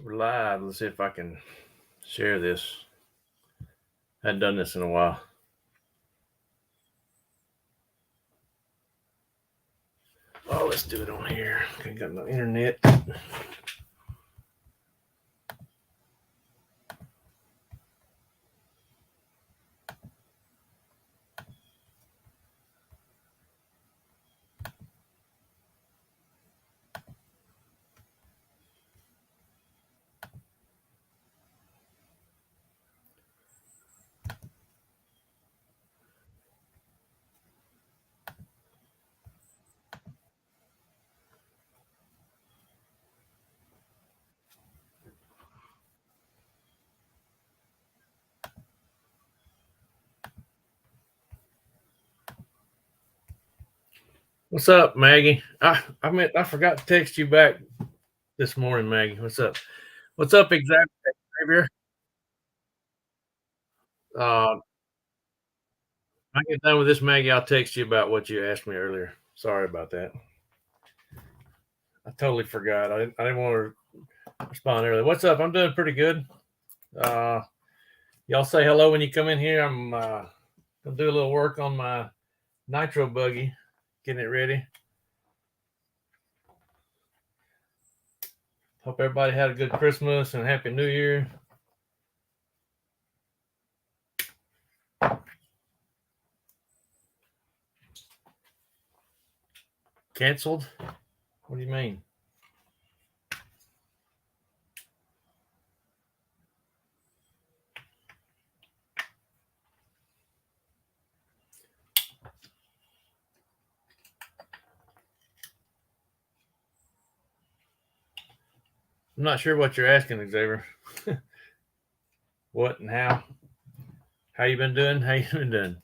We're live. Let's see if I can share this. I hadn't done this in a while. Oh, let's do it on here. I got no internet. What's up, Maggie? I forgot to text you back this morning, Maggie. What's up? What's up, Xavier? I get done with this, Maggie. I'll text you about what you asked me earlier. Sorry about that. I totally forgot. I didn't want to respond earlier. What's up? I'm doing pretty good. Y'all say hello when you come in here. I'm gonna do a little work on my nitro buggy, getting it ready. Hope everybody had a good Christmas and Happy New Year. Canceled? What do you mean? I'm not sure what you're asking, Xavier. What and how? How you been doing? How you been doing?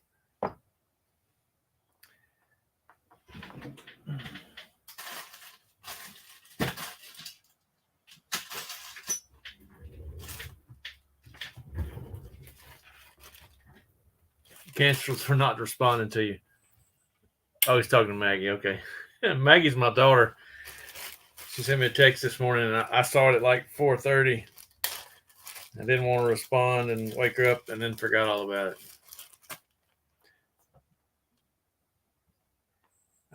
Canceled for not responding to you. Oh, he's talking to Maggie. Okay. Maggie's my daughter. She sent me a text this morning, and I saw it at like 4:30. I didn't want to respond and wake her up, and then forgot all about it.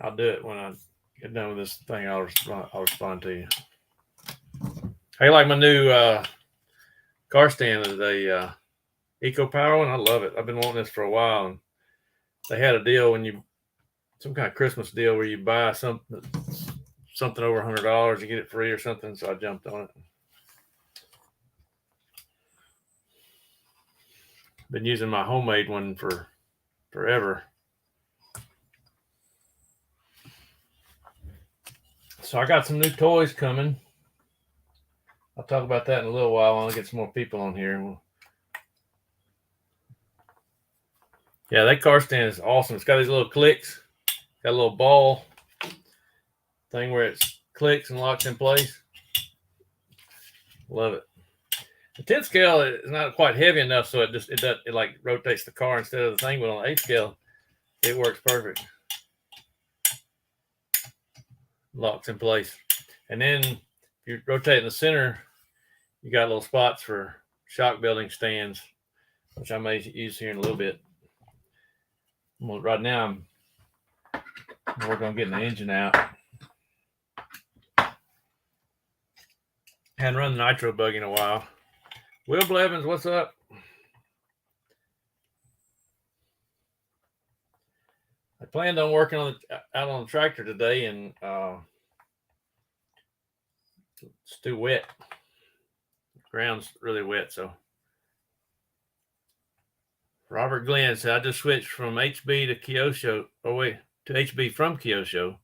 I'll do it when I get done with this thing. I'll respond to you. How you like my new car stand today? Eco Power one? I love it. I've been wanting this for a while, and they had a deal some kind of Christmas deal where you buy something over $100, you get it free or something. So I jumped on it. Been using my homemade one for forever. So I got some new toys coming. I'll talk about that in a little while. I want to get some more people on here. Yeah, that car stand is awesome. It's got these little clicks. Got a little ball thing where it clicks and locks in place. Love it. The 10 scale is not quite heavy enough, so it like rotates the car instead of the thing. But on the 8 scale, it works perfect. Locks in place. And then if you rotate in the center, you got little spots for shock building stands, which I may use here in a little bit. Well, right now, I'm working on getting the engine out. Hadn't run the nitro buggy in a while. Will Blevins, what's up? I planned on working out on the tractor today, and it's too wet. The ground's really wet, so. Robert Glenn said, I just switched from HB to Kyosho. Oh, wait, to HB from Kyosho.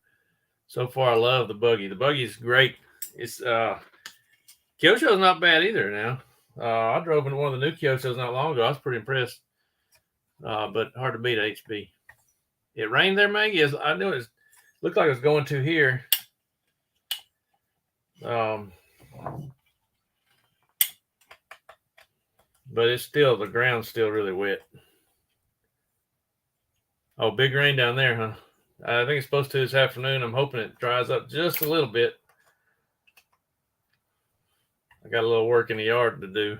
So far, I love the buggy. The buggy is great. It's Kyosho's not bad either now. I drove in one of the new Kyoshos not long ago. I was pretty impressed, but hard to beat HB. It rained there, Maggie. I knew it looked like it was going to here. But it's the ground's still really wet. Oh, big rain down there, huh? I think it's supposed to this afternoon. I'm hoping it dries up just a little bit. I got a little work in the yard to do.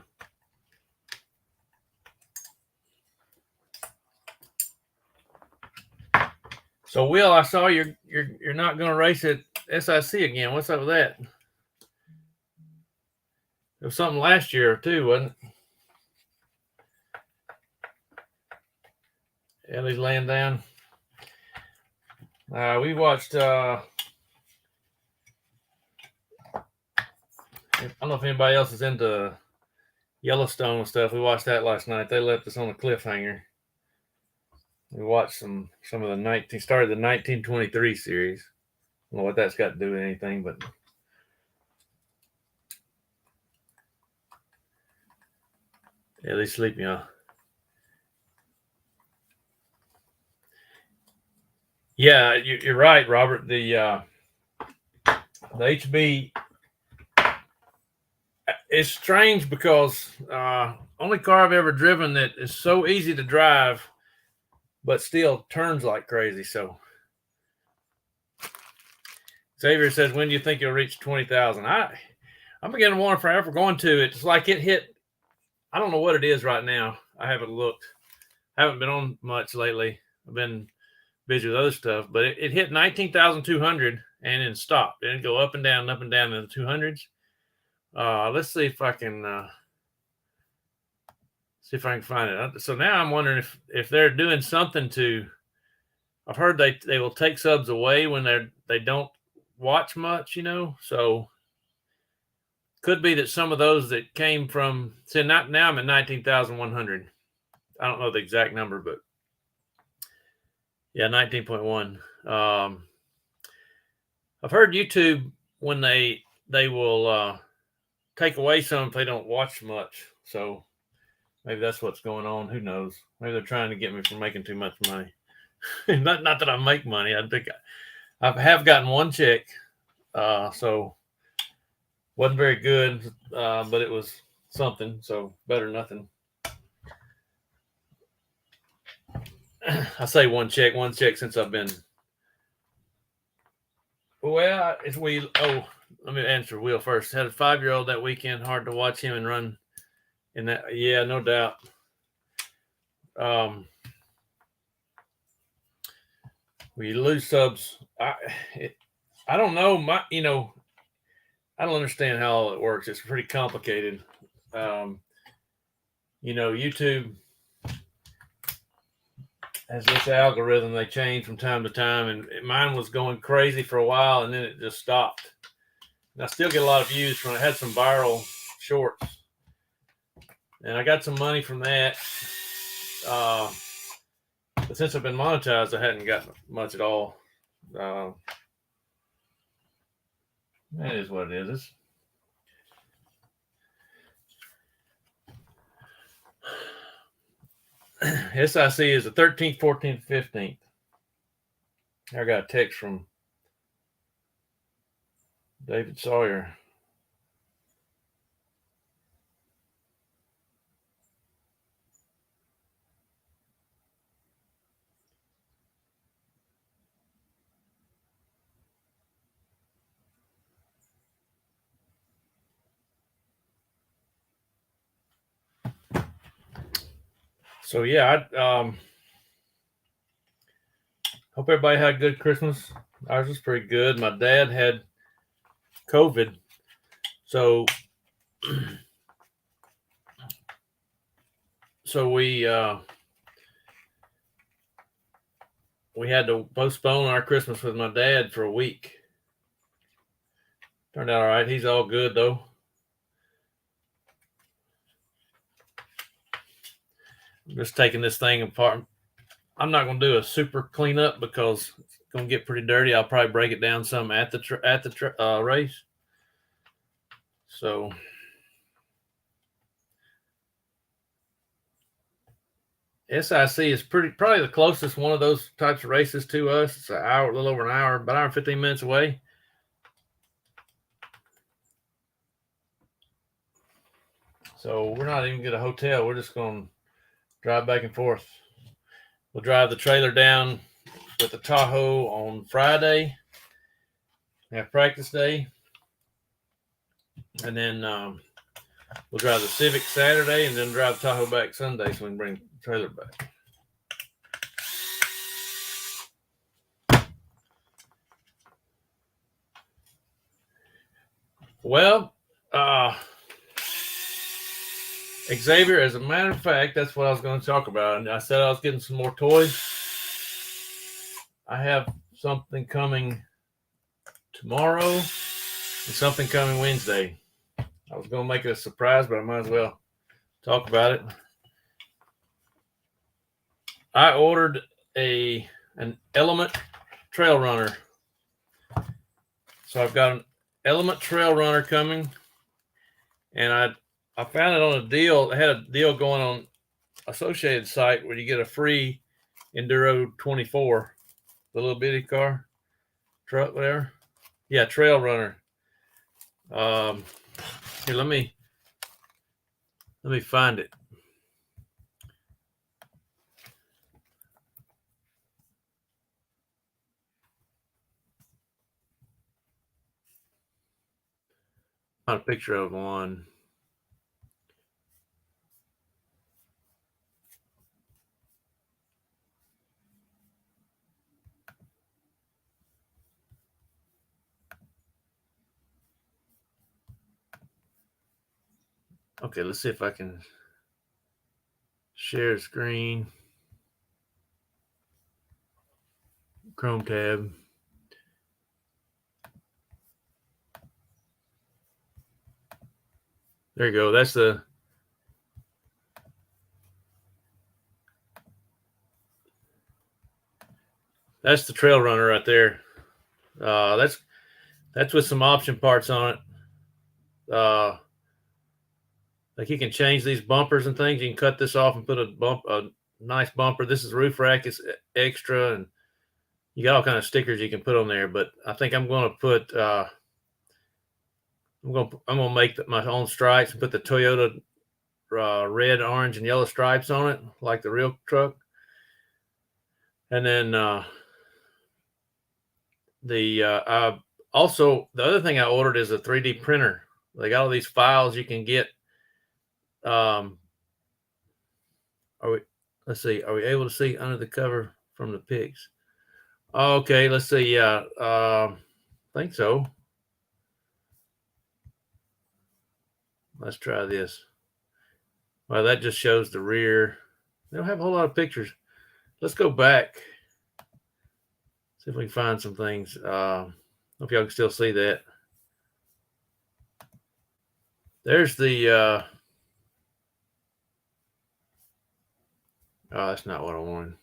So, Will, I saw you're not going to race at SIC again. What's up with that? It was something last year too, wasn't it? Ellie's laying down. We watched. I don't know if anybody else is into Yellowstone and stuff. We watched that last night. They left us on a cliffhanger. We watched some of the started the 1923 series. I don't know what that's got to do with anything, but yeah, they sleeping off. Yeah, you're right, Robert. The HB is strange because only car I've ever driven that is so easy to drive, but still turns like crazy. So Xavier says, when do you think you'll reach 20,000? I'm beginning to wonder if I'm ever going to. It's like it hit, I don't know what it is right now. I haven't looked. I haven't been on much lately. I've been busy with other stuff, but it hit 19,200 and then stopped. It didn't go up and down in the 200s. Let's see if I can find it. So now I'm wondering if they're doing something to. I've heard they will take subs away when they don't watch much, So could be that some of those that came from. See, now I'm at 19,100. I don't know the exact number, but yeah, 19.1. I've heard YouTube when they will take away some if they don't watch much. So maybe that's what's going on. Who knows? Maybe they're trying to get me from making too much money. not that I make money. I think I have gotten one check. So wasn't very good, but it was something. So better than nothing. I say one check since I've been. Well, let me answer Will first. Had a 5-year-old that weekend. Hard to watch him and run in that. Yeah, no doubt. We lose subs. I don't know. I don't understand how all it works. It's pretty complicated. YouTube has this algorithm they change from time to time, and mine was going crazy for a while, and then it just stopped. And I still get a lot of views from it. I had some viral shorts, and I got some money from that. But since I've been monetized, I hadn't gotten much at all. That is what it is. SIC is the 13th, 14th, 15th. I got a text from David Sawyer. So yeah, I hope everybody had a good Christmas. Ours was pretty good. My dad had COVID, so we had to postpone our Christmas with my dad for a week. Turned out all right. He's all good though. I'm just taking this thing apart. I'm not going to do a super cleanup because it's going to get pretty dirty. I'll probably break it down some at the race. So SIC is probably the closest one of those types of races to us. It's an hour, a little over an hour, about an hour and 15 minutes away. So we're not even get a hotel. We're just going to drive back and forth. We'll drive the trailer down with the Tahoe on Friday. Have practice day. And then We'll drive the Civic Saturday and then drive Tahoe back Sunday so we can bring the trailer back. Well, Xavier, as a matter of fact, that's what I was going to talk about. And I said I was getting some more toys. I have something coming tomorrow and something coming Wednesday. I was going to make it a surprise, but I might as well talk about it. I ordered an Element Trail Runner. So I've got an Element Trail Runner coming, and I found it on a deal. I had a deal going on Associated site where you get a free Enduro 24, the little bitty car, truck, whatever. Yeah, Trail Runner. Here, let me find it. Found a picture of one. Okay, let's see if I can share screen. Chrome tab. There you go. That's the Trail Runner right there. That's with some option parts on it. Like you can change these bumpers and things. You can cut this off and put a nice bumper. This is roof rack. It's extra, and you got all kind of stickers you can put on there. But I think I'm going to put I'm gonna make my own stripes and put the Toyota red, orange, and yellow stripes on it, like the real truck. And then also the other thing I ordered is a 3D printer. They got all these files you can get. Let's see. Are we able to see under the cover from the pics? Okay, let's see. Yeah, I think so. Let's try this. Well, that just shows the rear. They don't have a whole lot of pictures. Let's go back. See if we can find some things. Hope y'all can still see that. There's the oh, that's not what I wanted.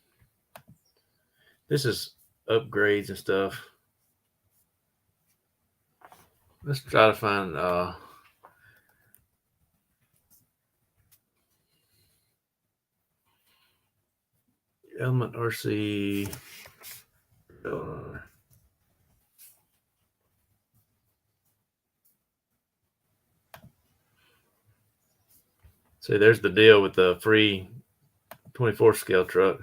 This is upgrades and stuff. Let's try to find Element RC. See, there's the deal with the free 24 scale truck.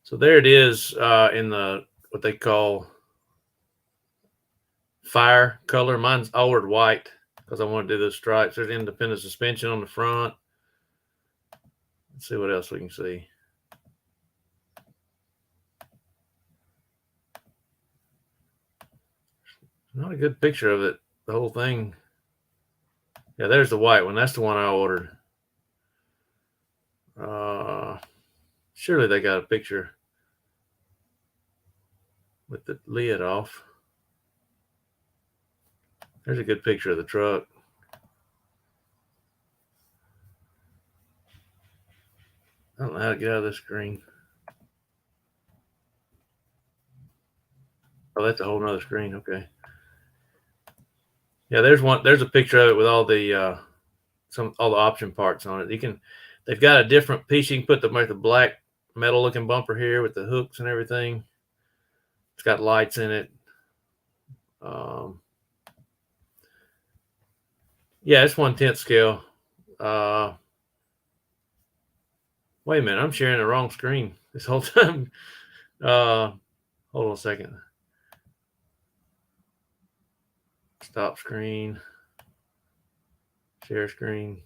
So there it is in the what they call fire color. Mine's ordered white because I want to do those stripes. There's independent suspension on the front. Let's see what else we can see. Not a good picture of it, the whole thing. Yeah, there's the white one. That's the one I ordered. Surely they got a picture with the lid off. There's a good picture of the truck. I don't know how to get out of this screen. Oh, that's a whole nother screen. Okay. Yeah, there's one. There's a picture of it with all the all the option parts on it. They've got a different piece. You can put the black metal looking bumper here with the hooks and everything. It's got lights in it. Yeah, it's 1/10 scale. Wait a minute, I'm sharing the wrong screen this whole time. Hold on a second. Stop screen. Share screen.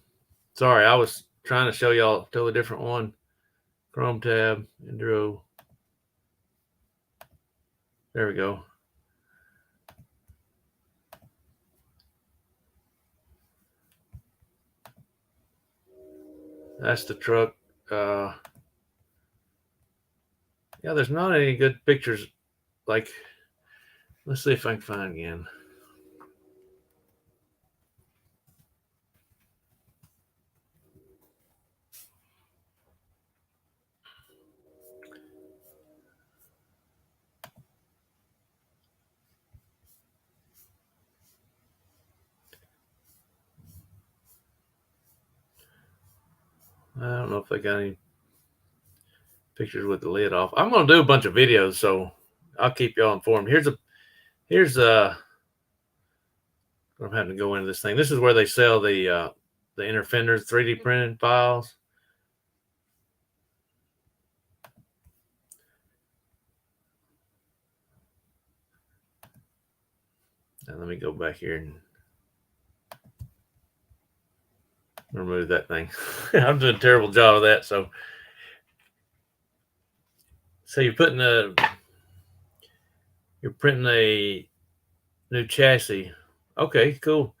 Sorry, I was trying to show y'all a totally different one. Chrome tab, Enduro. There we go. That's the truck. Yeah, there's not any good pictures. Like, let's see if I can find again. I don't know if they got any pictures with the lid off. I'm going to do a bunch of videos, so I'll keep y'all informed. Here's I'm having to go into this thing. This is where they sell the inner fenders, 3D printed files. Now let me go back here and remove that thing. I'm doing a terrible job of that. So you're printing a new chassis. Okay, cool.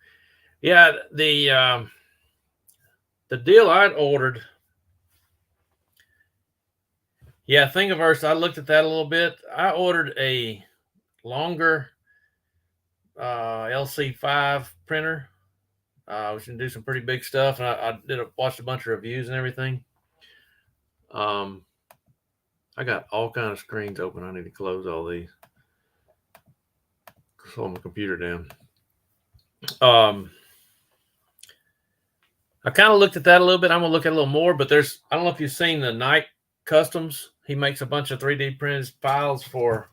Yeah, the deal I'd ordered. Yeah, Thingiverse, I looked at that a little bit. I ordered a longer LC5 printer. We can do some pretty big stuff. And I watched a bunch of reviews and everything. I got all kinds of screens open. I need to close all these. Slow my computer down. I kind of looked at that a little bit. I'm gonna look at a little more, but I don't know if you've seen the Night Customs. He makes a bunch of 3D printed files for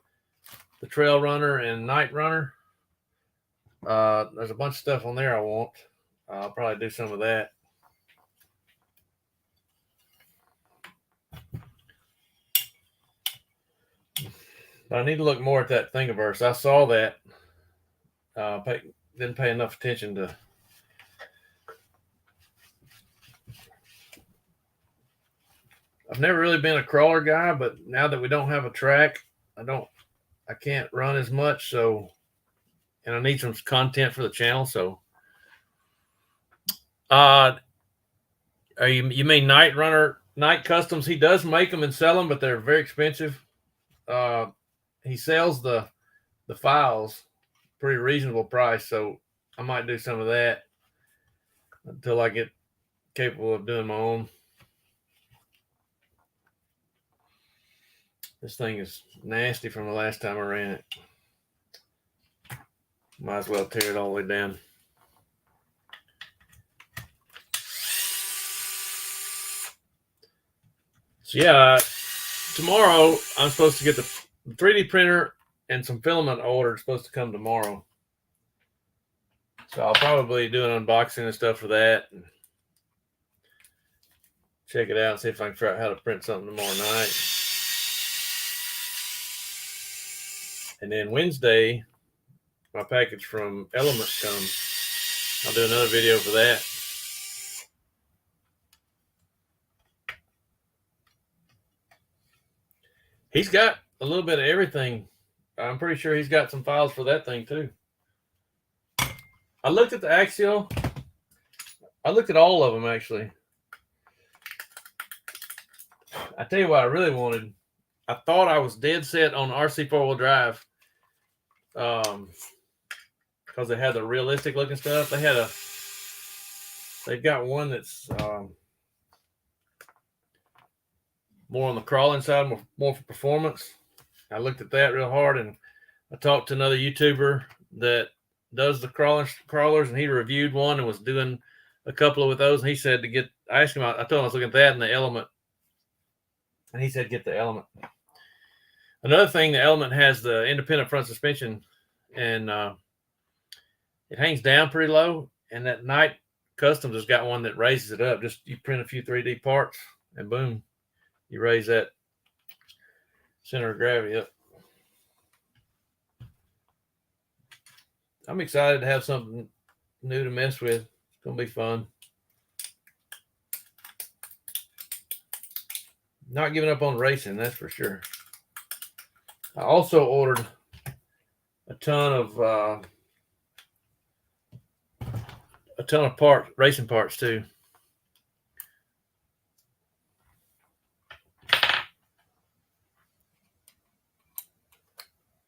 the Trail Runner and Night Runner. There's a bunch of stuff on there I want. I'll probably do some of that. But I need to look more at that Thingiverse. I saw that. Didn't pay enough attention to. I've never really been a crawler guy, but now that we don't have a track, I can't run as much. So, and I need some content for the channel. So, you mean Night Runner, Night Customs? He does make them and sell them, but they're very expensive. He sells the files pretty reasonable price, so I might do some of that until I get capable of doing my own. This thing is nasty from the last time I ran it. Might as well tear it all the way down. So yeah, tomorrow I'm supposed to get the 3D printer and some filament ordered. Supposed to come tomorrow. So I'll probably do an unboxing and stuff for that. And check it out and see if I can figure out how to print something tomorrow night. And then Wednesday, my package from Element comes. I'll do another video for that. He's got a little bit of everything. I'm pretty sure he's got some files for that thing too. I looked at the Axial. I looked at all of them actually. I tell you what I really wanted. I thought I was dead set on RC 4-wheel drive. Because they had the realistic looking stuff. They've got one that's more on the crawling side, more for performance. I looked at that real hard, and I talked to another YouTuber that does the crawlers, and he reviewed one and was doing a couple with those. And he said I asked him, I told him I was looking at that and the Element, and he said get the Element. Another thing, the Element has the independent front suspension, and it hangs down pretty low. And that Night Customs has got one that raises it up. Just you print a few 3D parts, and boom, you raise that center of gravity up. I'm excited to have something new to mess with. gonna be fun. Not giving up on racing, that's for sure. I also ordered a ton of parts, racing parts too.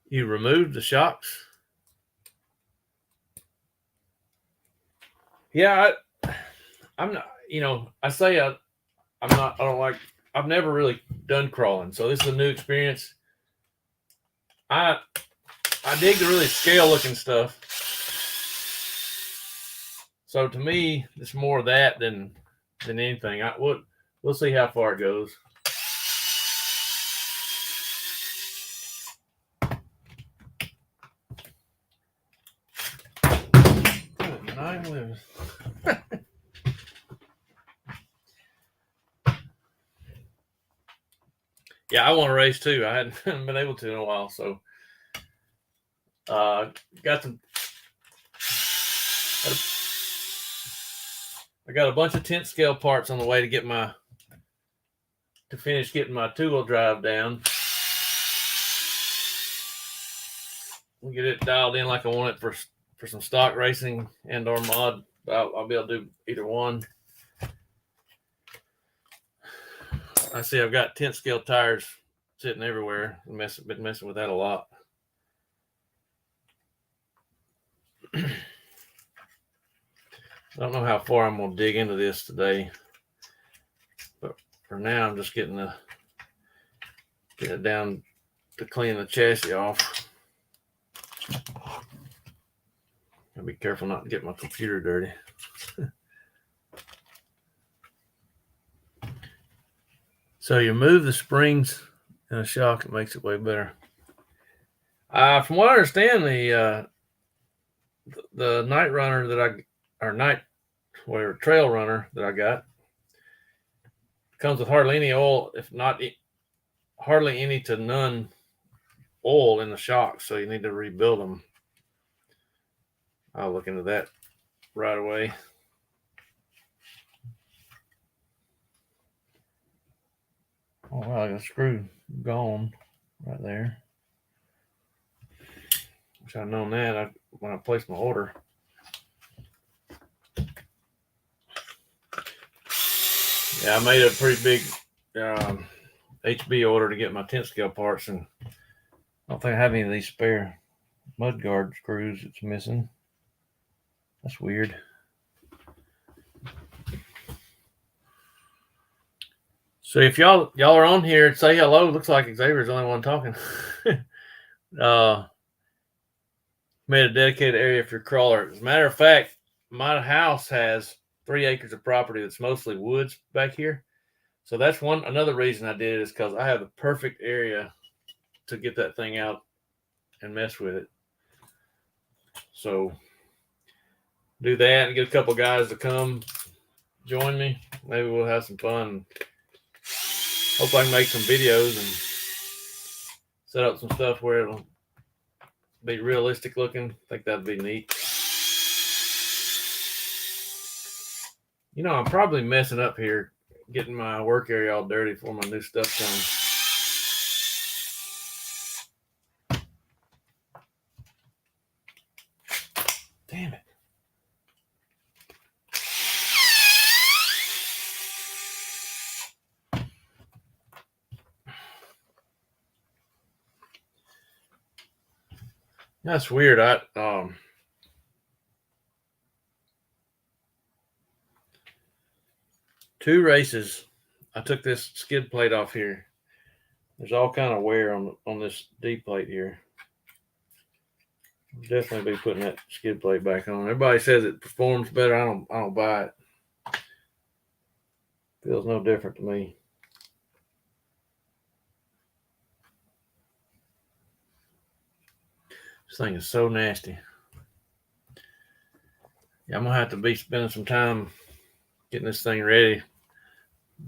You removed the shocks? Yeah, I'm not. You know, I say I'm not. I don't like. I've never really done crawling, so this is a new experience. I dig the really scale looking stuff. So to me, it's more of that than anything. We'll see how far it goes. Yeah, I want to race too. I hadn't been able to in a while, so got some. I got a bunch of tent scale parts on the way to finish getting my 2-wheel drive down. We'll get it dialed in like I want it for some stock racing and or mod. I'll be able to do either one. I see I've got tent scale tires sitting everywhere. Been messing with that a lot. I don't know how far I'm going to dig into this today, but for now I'm just getting it down to clean the chassis off. I'll be careful not to get my computer dirty. So you move the springs in a shock, it makes it way better. From what I understand, the night runner trail runner that I got comes with hardly any oil, if not hardly any to none oil in the shocks, so you need to rebuild them. I'll look into that right away. Oh wow, I got a screw gone right there. Wish I'd known that when I placed my order. Yeah, I made a pretty big HB order to get my tent scale parts, and I don't think I have any of these spare mudguard screws it's missing. That's weird. So if y'all are on here, say hello. Looks like Xavier's the only one talking. Made a dedicated area for your crawler. As a matter of fact, my house has 3 acres of property that's mostly woods back here. So that's another reason I did it, is because I have the perfect area to get that thing out and mess with it. So do that and get a couple guys to come join me. Maybe we'll have some fun. Hope I can make some videos and set up some stuff where it'll be realistic looking. I think that'd be neat. You know, I'm probably messing up here, getting my work area all dirty before my new stuff comes. Damn it. That's weird. 2 races, I took this skid plate off here. There's all kind of wear on this D plate here. I'll definitely be putting that skid plate back on. Everybody says it performs better. I don't buy it. Feels no different to me. This thing is so nasty. Yeah, I'm gonna have to be spending some time getting this thing ready.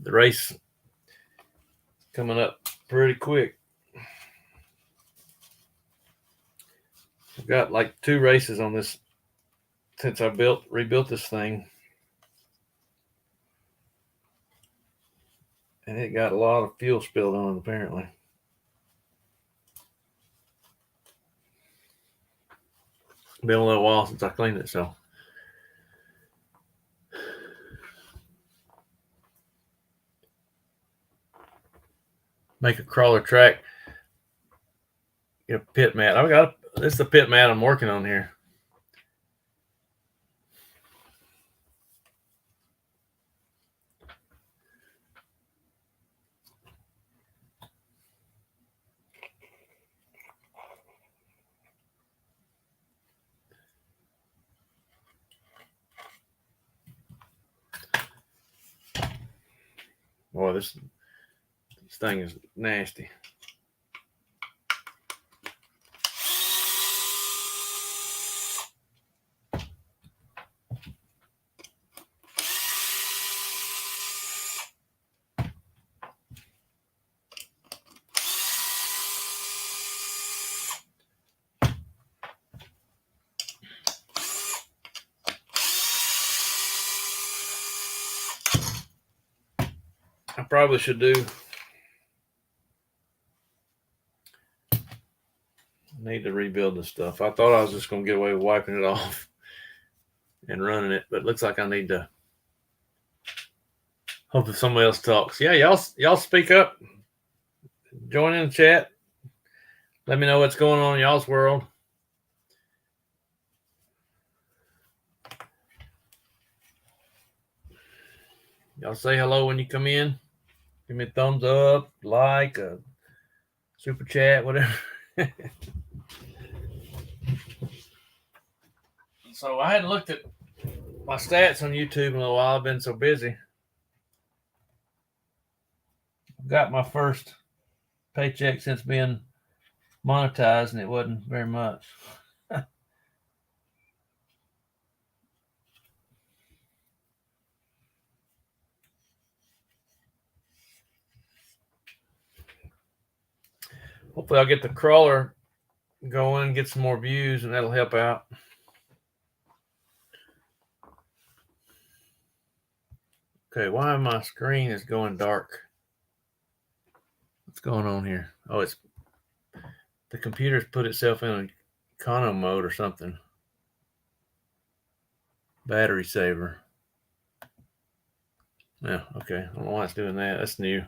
The race coming up pretty quick. I've got like 2 races on this since I rebuilt this thing. And it got a lot of fuel spilled on it, apparently. Been a little while since I cleaned it, so. Make a crawler track. Get a pit mat. This is the pit mat I'm working on here. Boy, this thing is nasty. I probably should need to rebuild this stuff. I thought I was just going to get away with wiping it off and running it, but it looks like I need to. Hope if somebody else talks. Yeah, y'all speak up. Join in the chat. Let me know what's going on in y'all's world. Y'all say hello when you come in. Give me a thumbs up, like, a super chat, whatever. So I hadn't looked at my stats on YouTube in a little while. I've been so busy. Got my first paycheck since being monetized, and it wasn't very much. Hopefully I'll get the crawler going and get some more views, and that'll help out. Okay, why my screen is going dark? What's going on here? Oh, it's the computer's put itself in econo mode or something. Battery saver. Yeah, okay. I don't know why it's doing that. That's new.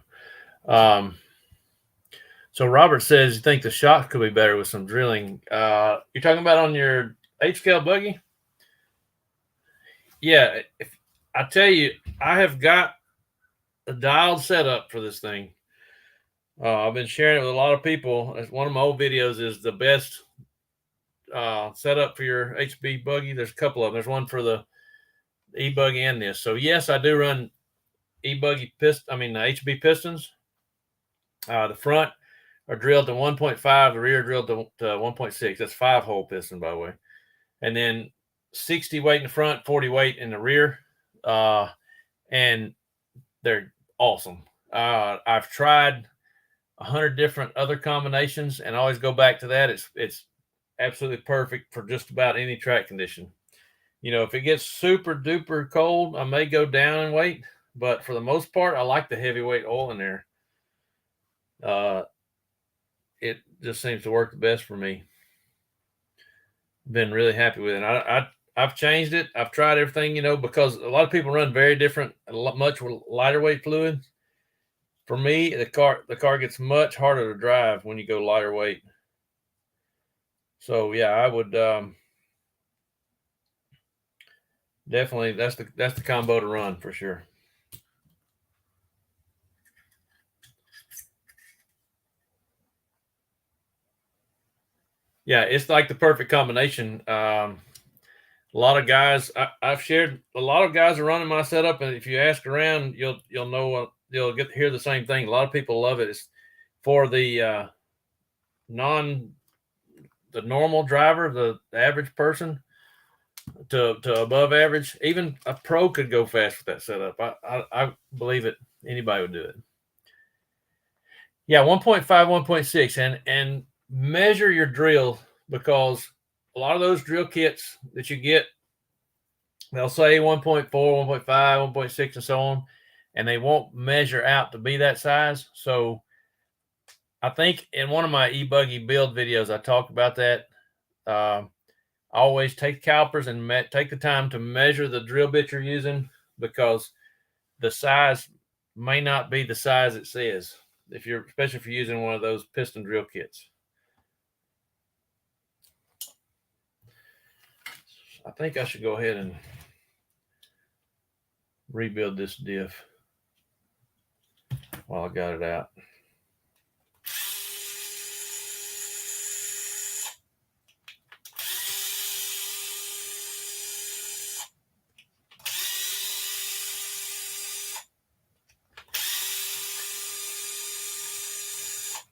So Robert says you think the shock could be better with some drilling. You're talking about on your H-scale buggy? Yeah, if I tell you, I have got a dialed setup for this thing. I've been sharing it with a lot of people. One of my old videos is the best setup for your HB buggy. There's a couple of them. There's one for the e-buggy and this. So yes, I do run e-buggy HB pistons. The front are drilled to 1.5, the rear drilled to 1.6. That's 5-hole piston, by the way. And then 60 weight in the front, 40 weight in the rear. And they're awesome. I've tried 100 different other combinations and I always go back to that. It's absolutely perfect for just about any track condition. You know, if it gets super duper cold, I may go down in weight, but for the most part, I like the heavyweight oil in there. It just seems to work the best for me. Been really happy with it. I've changed it. I've tried everything, you know, because a lot of people run very different, much lighter weight fluid. For me, the car gets much harder to drive when you go lighter weight. So yeah, I would definitely that's the combo to run for sure. Yeah, it's like the perfect combination. A lot of guys, I've shared, a lot of guys are running my setup, and if you ask around, you'll know you'll get to hear the same thing. A lot of people love it. It's for the normal driver, the average person to above average. Even a pro could go fast with that setup. I believe it. Anybody would do it. Yeah, 1.5, 1.6, and measure your drill, because a lot of those drill kits that you get, they'll say 1.4, 1.5, 1.6, and so on. and they won't measure out to be that size. So I think in one of my e-buggy build videos, I talked about that. Always take calipers and take the time to measure the drill bit you're using, because the size may not be the size it says, especially if you're using one of those piston drill kits. I think I should go ahead and rebuild this diff while I got it out.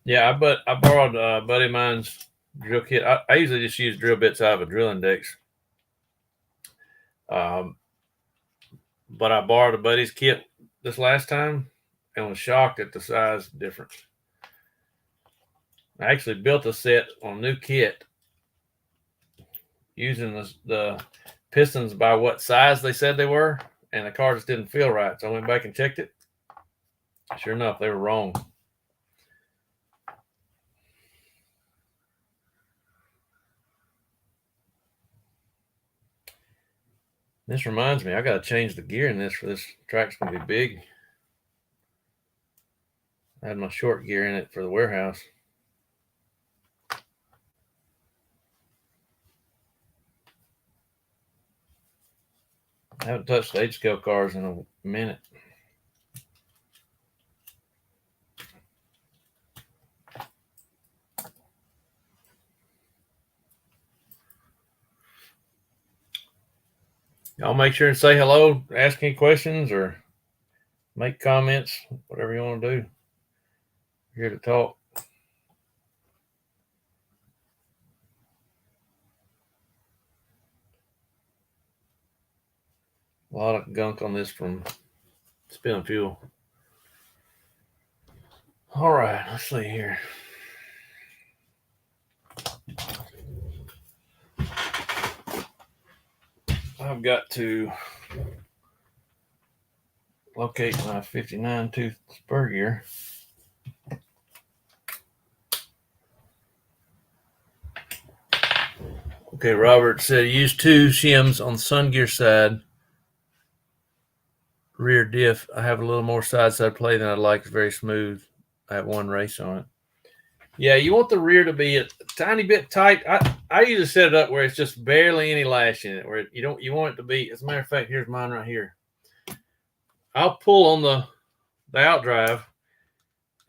Yeah, I borrowed a buddy of mine's drill kit. I usually just use drill bits out of a drill index. But I borrowed a buddy's kit this last time and was shocked at the size difference. I actually built a set on a new kit using the pistons by what size they said they were, and the car just didn't feel right. So I went back and checked it. Sure enough, they were wrong. This reminds me, I got to change the gear in this, for this track's going to be big. I had my short gear in it for the warehouse. I haven't touched stage scale cars in a minute. Y'all make sure and say hello, ask any questions, or make comments, whatever you want to do. We're here to talk. A lot of gunk on this from spilling fuel. All right, let's see here. I've got to locate my 59 tooth spur gear. Okay, Robert said use 2 shims on the sun gear side, rear diff. I have a little more side play than I'd like. It's very smooth. I have 1 race on it. Yeah, you want the rear to be a tiny bit tight. I usually set it up where it's just barely any lash in it, where you want it to be. As a matter of fact, here's mine right here. I'll pull on the outdrive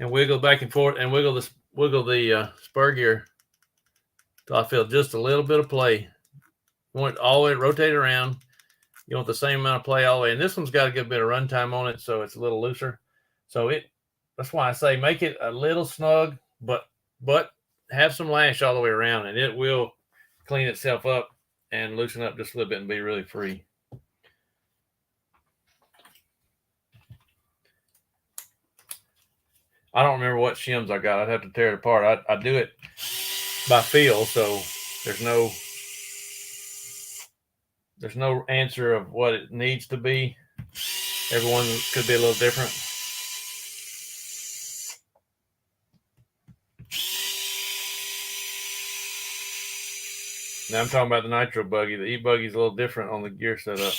and wiggle back and forth and wiggle the spur gear till I feel just a little bit of play. You want it all the way rotate around. You want the same amount of play all the way. And this one's got a good bit of run time on it, so it's a little looser. So that's why I say make it a little snug, but have some lash all the way around, and it will clean itself up and loosen up just a little bit and be really free. I don't remember what shims I got. I'd have to tear it apart. I do it by feel, so there's no answer of what it needs to be. Everyone could be a little different. Now I'm talking about the nitro buggy. The e-buggy is a little different on the gear setup.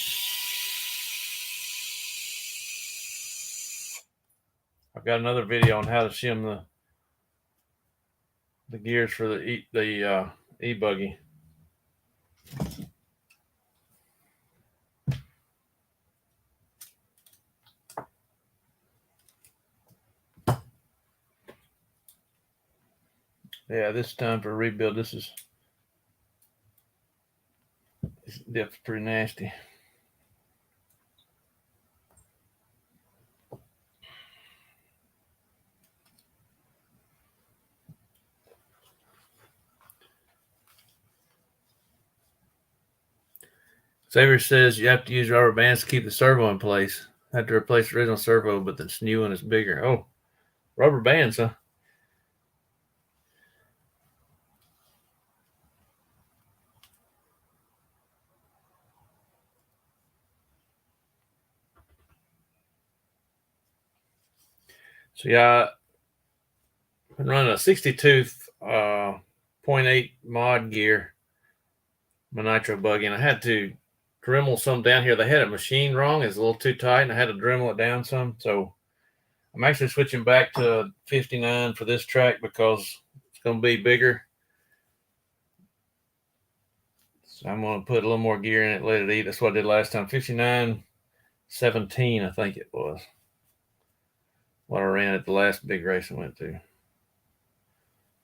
I've got another video on how to shim the gears for the e-buggy. Yeah, this time for a rebuild. This diff's pretty nasty. Xavier says you have to use rubber bands to keep the servo in place. I have to replace the original servo, but this new one is bigger. Oh, rubber bands, huh? So yeah, I've been running a 62th 0.8 mod gear, my nitro buggy, and I had to Dremel some down here. They had it machined wrong. It's a little too tight, and I had to Dremel it down some. So I'm actually switching back to 59 for this track because it's going to be bigger. So I'm going to put a little more gear in it, let it eat. That's what I did last time. 59.17, I think it was, what I ran at the last big race I went to.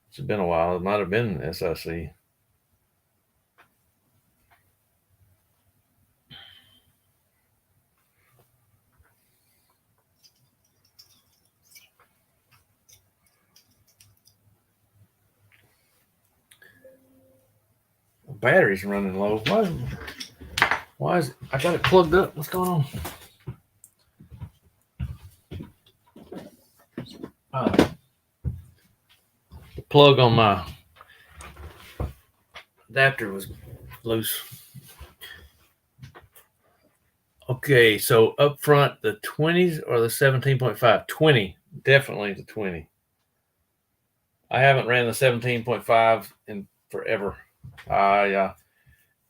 It's been a while. It might have been SIC. Battery's running low. Why is it? I got it plugged up. What's going on? The plug on my adapter was loose. Okay, so up front, the 20s or the 17.5? 20, definitely the 20. I haven't ran the 17.5 in forever. I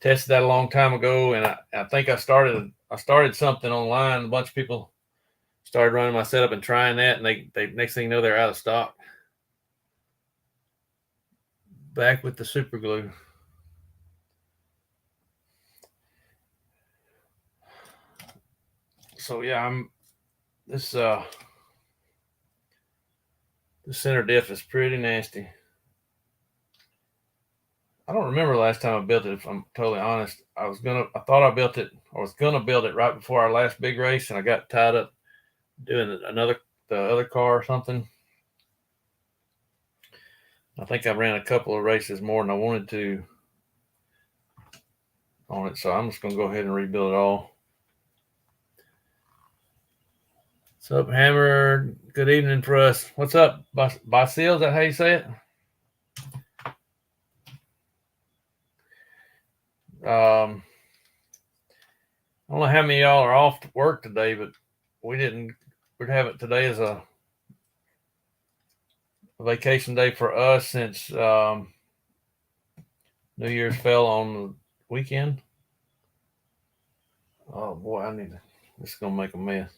tested that a long time ago, and I think I started something online. A bunch of people started running my setup and trying that, and they next thing you know, they're out of stock. Back with the super glue. So yeah, this center diff is pretty nasty. I don't remember the last time I built it, if I'm totally honest. I thought I built it, or was gonna build it right before our last big race, and I got tied up doing the other car or something. I think I ran a couple of races more than I wanted to on it, so I'm just gonna go ahead and rebuild it all. What's up, Hammer? Good evening for us. What's up, Basil? Is that how you say it? I don't know how many of y'all are off to work today, but we'd have it today as a vacation day for us since New Year's fell on the weekend. Oh boy, this is gonna make a mess.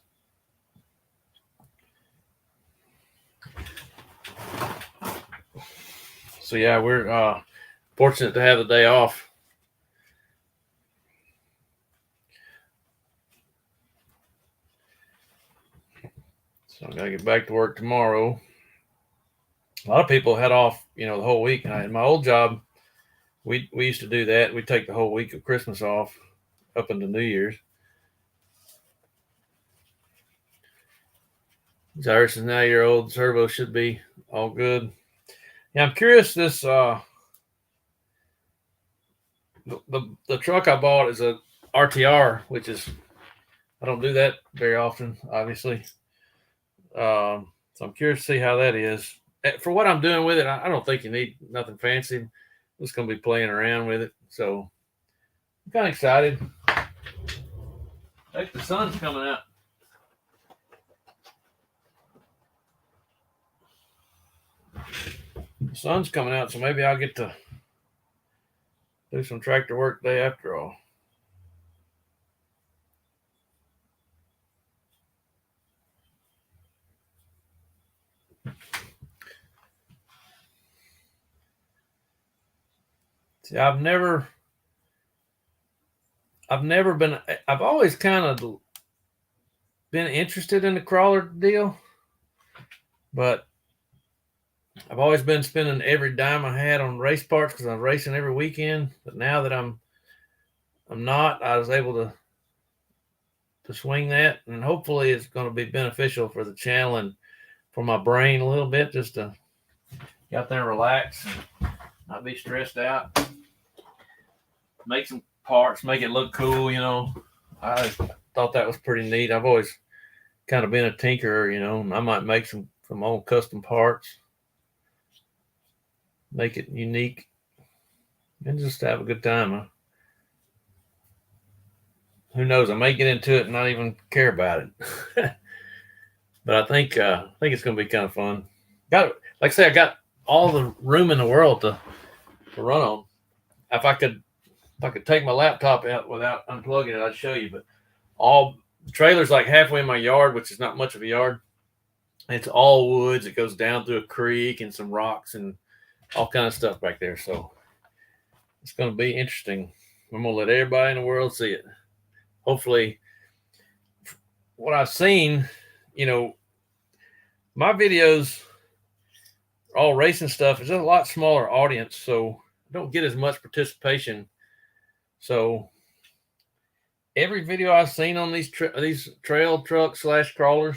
So yeah, we're fortunate to have the day off. So I gotta get back to work tomorrow. A lot of people had off, the whole week. And in my old job, we used to do that. We'd take the whole week of Christmas off up into New Year's. Cyrus is 9-year-old. Servo should be all good. Yeah, I'm curious. This the truck I bought is a RTR, which is, I don't do that very often, obviously. So I'm curious to see how that is. For what I'm doing with it, I don't think you need nothing fancy. I'm just going to be playing around with it. So I'm kind of excited. I think the sun's coming out. The sun's coming out, so maybe I'll get to do some tractor work day after all. See, I've always kind of been interested in the crawler deal, but I've always been spending every dime I had on race parts because I'm racing every weekend. But now that I'm not, I was able to swing that, and hopefully it's going to be beneficial for the channel and for my brain a little bit, just to get out there and relax and not be stressed out. Make some parts, make it look cool, I thought that was pretty neat. I've always kind of been a tinkerer, I might make some old custom parts, make it unique, and just have a good time. Who knows? I may get into it and not even care about it. But I think it's going to be kind of fun. Got, like I say, I got all the room in the world to run on. If I could take my laptop out without unplugging it, I'd show you. But all the trailer's like halfway in my yard, which is not much of a yard. It's all woods. It goes down through a creek and some rocks and all kind of stuff back there. So it's going to be interesting. I'm going to let everybody in the world see it. Hopefully, what I've seen, my videos, all racing stuff, is a lot smaller audience, so I don't get as much participation. So every video I've seen on these trail trucks / crawlers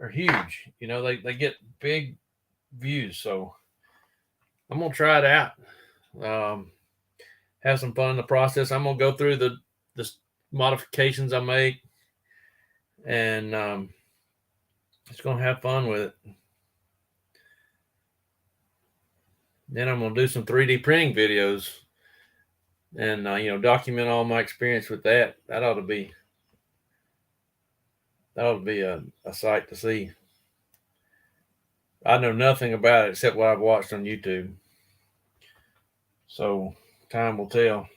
are huge. They get big views. So I'm gonna try it out. Have some fun in the process. I'm gonna go through the modifications I make, and just gonna have fun with it. Then I'm gonna do some 3D printing videos, and document all my experience with that. That ought to be a sight to see. I know nothing about it except what I've watched on YouTube. So time will tell.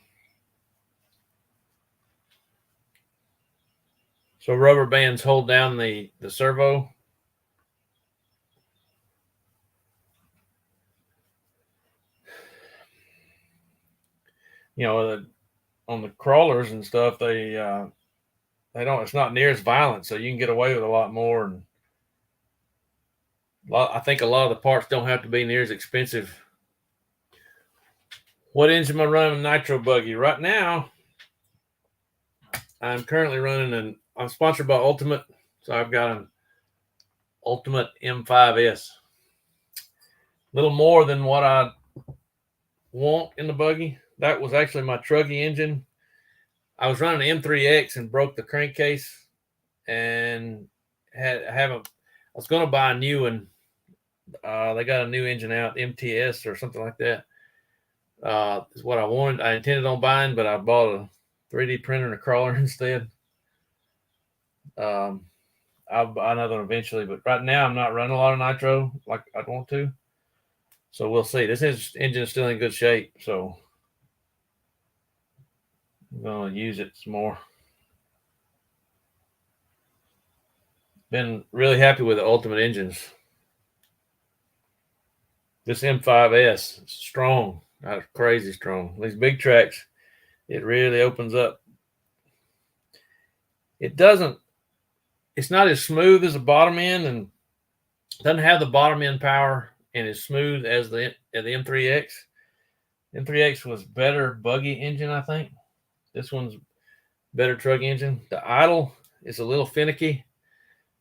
So rubber bands hold down the servo. On the crawlers and stuff, they don't. It's not near as violent, so you can get away with a lot more. And I think a lot of the parts don't have to be near as expensive. What engine am I running? Nitro buggy right now. I'm currently running I'm sponsored by Ultimate, so I've got an Ultimate M5S. A little more than what I want in the buggy. That was actually my truggy engine. I was running an M3X and broke the crankcase, and I was going to buy a new one. They got a new engine out, MTS or something like that. Is what I wanted. I intended on buying, but I bought a 3D printer and a crawler instead. I'll buy another one eventually, but right now I'm not running a lot of nitro like I'd want to. So we'll see. This engine is still in good shape, so I'm going to use it some more. Been really happy with the Ultimate engines. This M5S is strong, crazy strong. These big tracks, it really opens up. It's not as smooth as the bottom end, and doesn't have the bottom end power and as smooth as the M3X. M3X was better buggy engine, I think. This one's better truck engine. The idle is a little finicky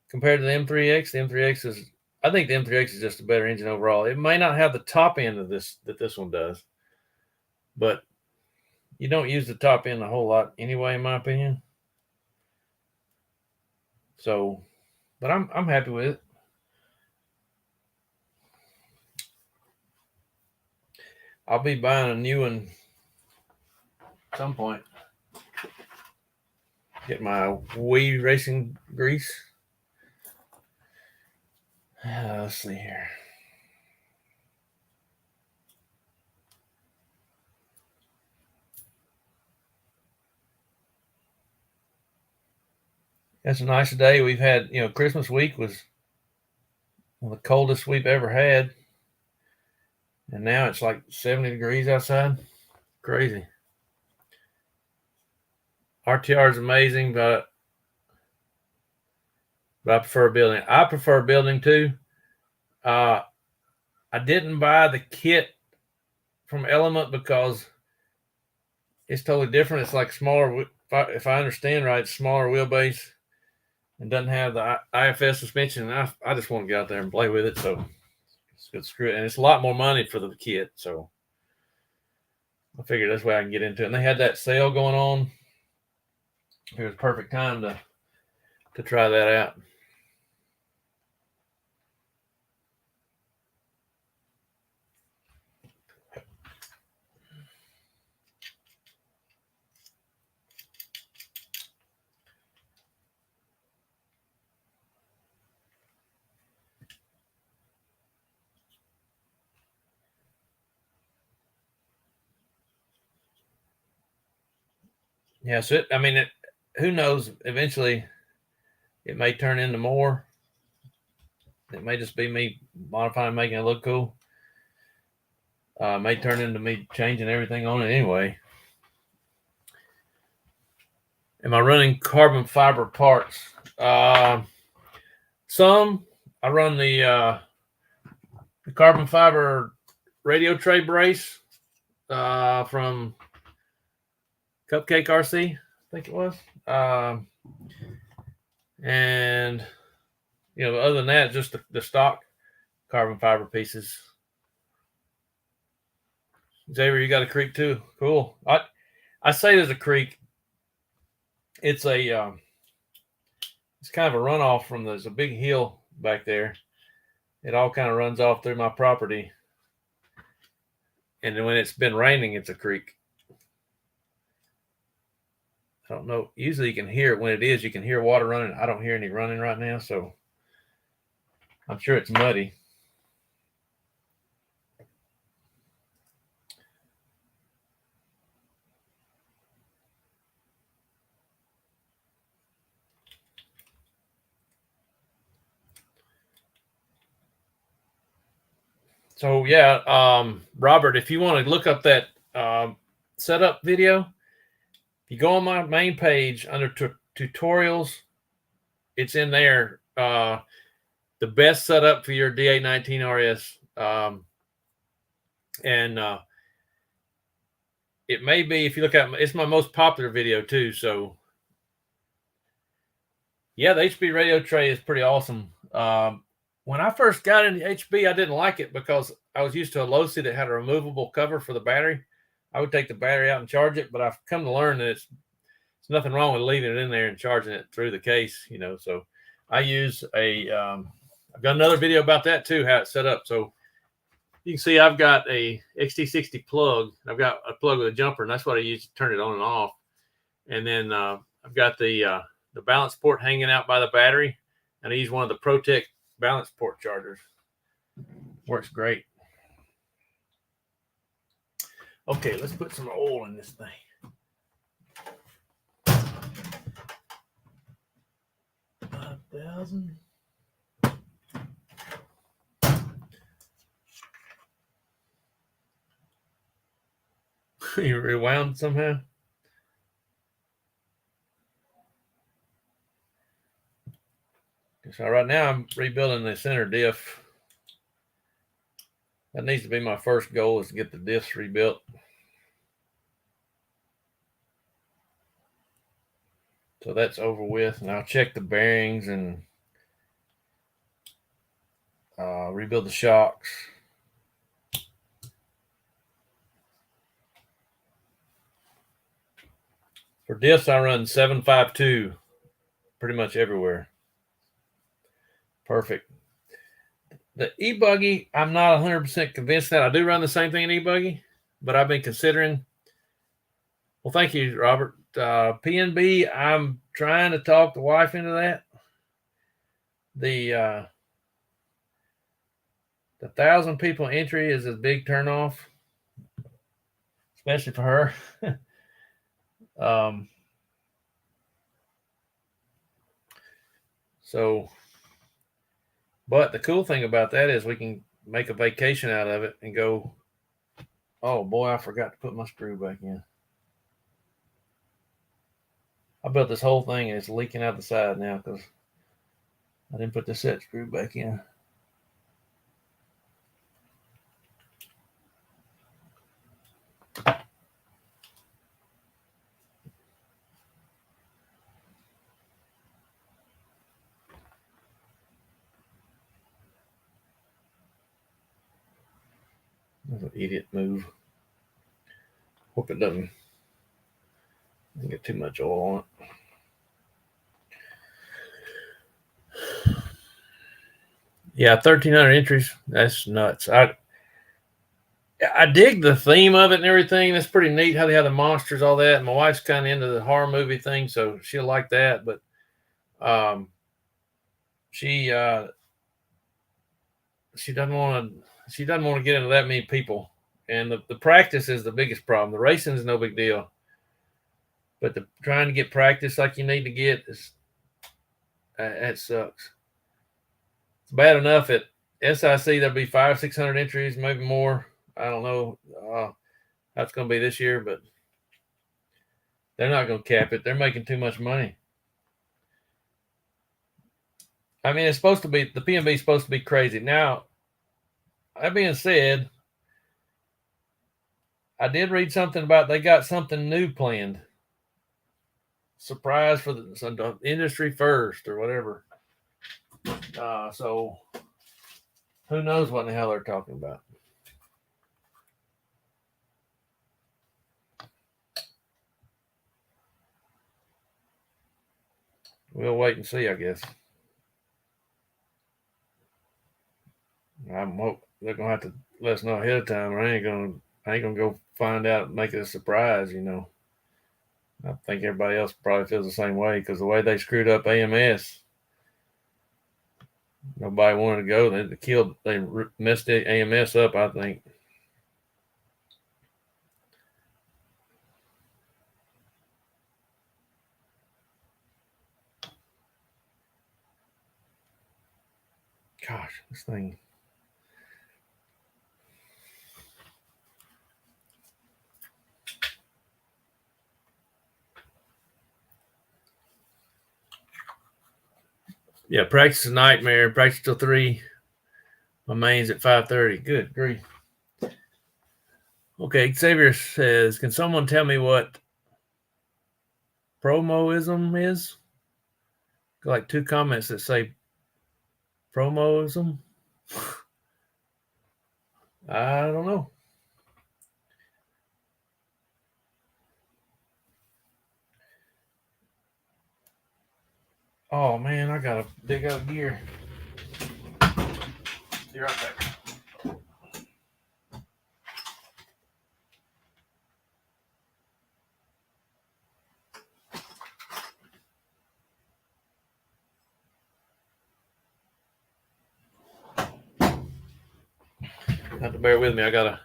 compared to the M3X. I think the M3X is just a better engine overall. It may not have the top end of this that this one does, but you don't use the top end a whole lot anyway, in my opinion. So, but I'm happy with it. I'll be buying a new one at some point. Get my Wii racing grease. Let's see here. It's a nice day. We've had, Christmas week was one of the coldest we've ever had. And now it's like 70 degrees outside. Crazy. RTR is amazing, but I prefer building. I prefer building too. I didn't buy the kit from Element because it's totally different. It's like smaller. If I understand right, it's smaller wheelbase and doesn't have the IFS suspension. And I just want to get out there and play with it. So it's screw it. And it's a lot more money for the kit. So I figured this way I can get into it. And they had that sale going on. It was perfect time to try that out. Yeah, so I mean, who knows? Eventually, it may turn into more. It may just be me modifying, making it look cool. May turn into me changing everything on it anyway. Am I running carbon fiber parts? Some. I run the carbon fiber radio tray brace from Cupcake RC, I think it was. And other than that, just the stock carbon fiber pieces. Xavier, you got a creek too? Cool. I say there's a creek. It's it's kind of a runoff from there's a big hill back there. It all kind of runs off through my property, and then when it's been raining, it's a creek. I don't know. Usually, you can hear it when it is. You can hear water running. I don't hear any running right now, so I'm sure it's muddy. So yeah, Robert, if you want to look up that setup video, you go on my main page under tutorials. It's in there. The best setup for your D819 RS, and it may be, if you look at it's my most popular video too. So yeah, the HB radio tray is pretty awesome. When I first got into HB, I didn't like it because I was used to a Losi that had a removable cover for the battery. I would take the battery out and charge it, but I've come to learn that it's nothing wrong with leaving it in there and charging it through the case, So I use I've got another video about that too, how it's set up. So you can see I've got a XT60 plug. I've got a plug with a jumper, and that's what I use to turn it on and off. And then I've got the balance port hanging out by the battery, and I use one of the ProTech balance port chargers. Works great. Okay, let's put some oil in this thing. $5,000. You rewound somehow? So right now I'm rebuilding the center diff. That needs to be my first goal, is to get the diffs rebuilt. So that's over with, and I'll check the bearings and rebuild the shocks. For diffs, I run 752 pretty much everywhere. Perfect. The e-buggy, I'm not 100% convinced that. I do run the same thing in e-buggy, but I've been considering. Well, thank you, Robert. PNB, I'm trying to talk the wife into that. The 1,000 people entry is a big turnoff, especially for her. But the cool thing about that is we can make a vacation out of it and go, oh boy, I forgot to put my screw back in. I built this whole thing and it's leaking out the side now because I didn't put the set screw back in. That's an idiot move. Hope it doesn't get too much oil on it. Yeah, 1,300 entries. That's nuts. I dig the theme of it and everything. That's pretty neat how they have the monsters, all that. My wife's kind of into the horror movie thing, so she'll like that. But she doesn't want to get into that many people. And the practice is the biggest problem. The racing is no big deal. But trying to get practice like you need to get is that sucks. It's bad enough at SIC there'll be 500-600 entries, maybe more. I don't know how it's going to be this year, but they're not going to cap it. They're making too much money. I mean, it's supposed to be, the PMB is supposed to be crazy. Now, that being said, I did read something about they got something new planned. Surprise for the industry first or whatever. So who knows what in the hell they're talking about. We'll wait and see, I guess. I'm hope they're gonna have to let us know ahead of time, or I ain't gonna go find out and make it a surprise, you know. I think everybody else probably feels the same way because the way they screwed up AMS, nobody wanted to go. They messed the AMS up, I think. Gosh, this thing. Yeah, practice is a nightmare. Practice till 3. My main's at 5:30. Good grief. Okay, Xavier says, can someone tell me what promoism is? Got like 2 comments that say promoism. I don't know. Oh man, I gotta dig out gear. Be right back. Have to bear with me. I gotta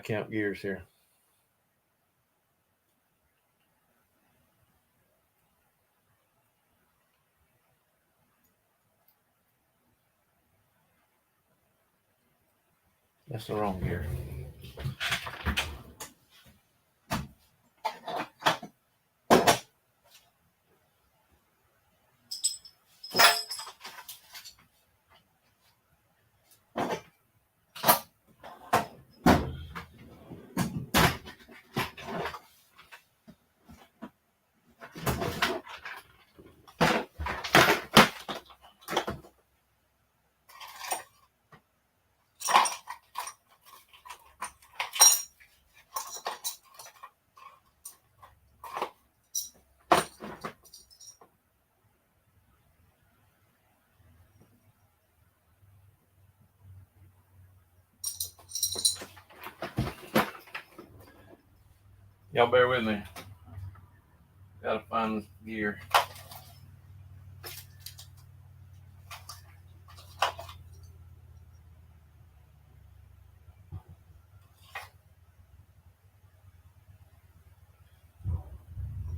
count gears here. That's the wrong gear. Y'all bear with me. Gotta find this gear.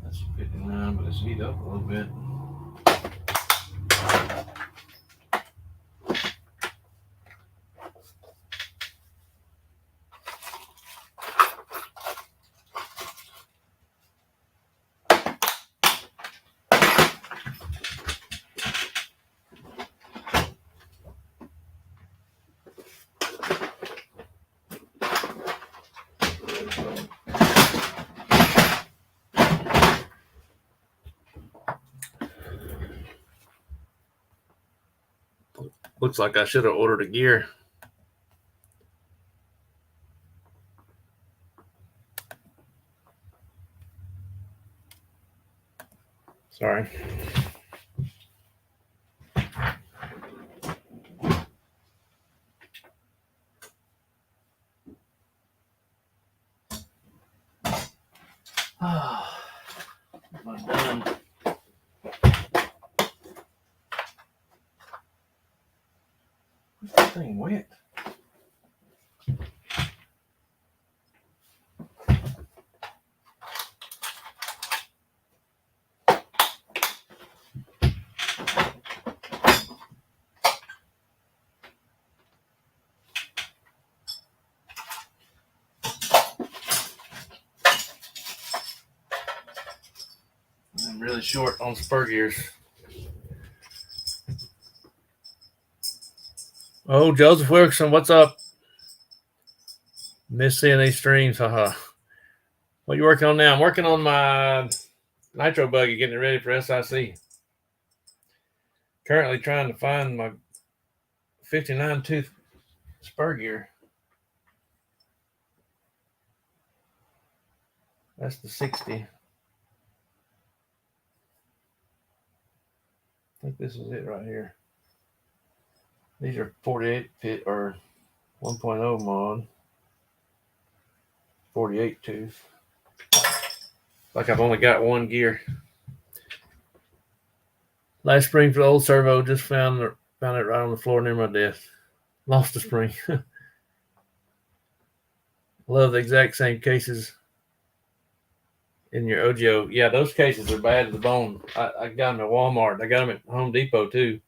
That's 59, but it's heat up a little bit. Looks like I should have ordered a gear. Sorry. Am I done? What's that thing wet? I'm really short on spur gears. Oh, Joseph Wilkerson, what's up? Miss seeing these streams, haha. What are you working on now? I'm working on my nitro buggy, getting it ready for SIC. Currently trying to find my 59 tooth spur gear. That's the 60. I think this is it right here. These are 48 pit or 1.0 mod. 48 tooth. Like I've only got one gear. Last spring for the old servo, just found it right on the floor near my desk. Lost the spring. Love the exact same cases in your OGO. Yeah, those cases are bad to the bone. I got them at Walmart. I got them at Home Depot too.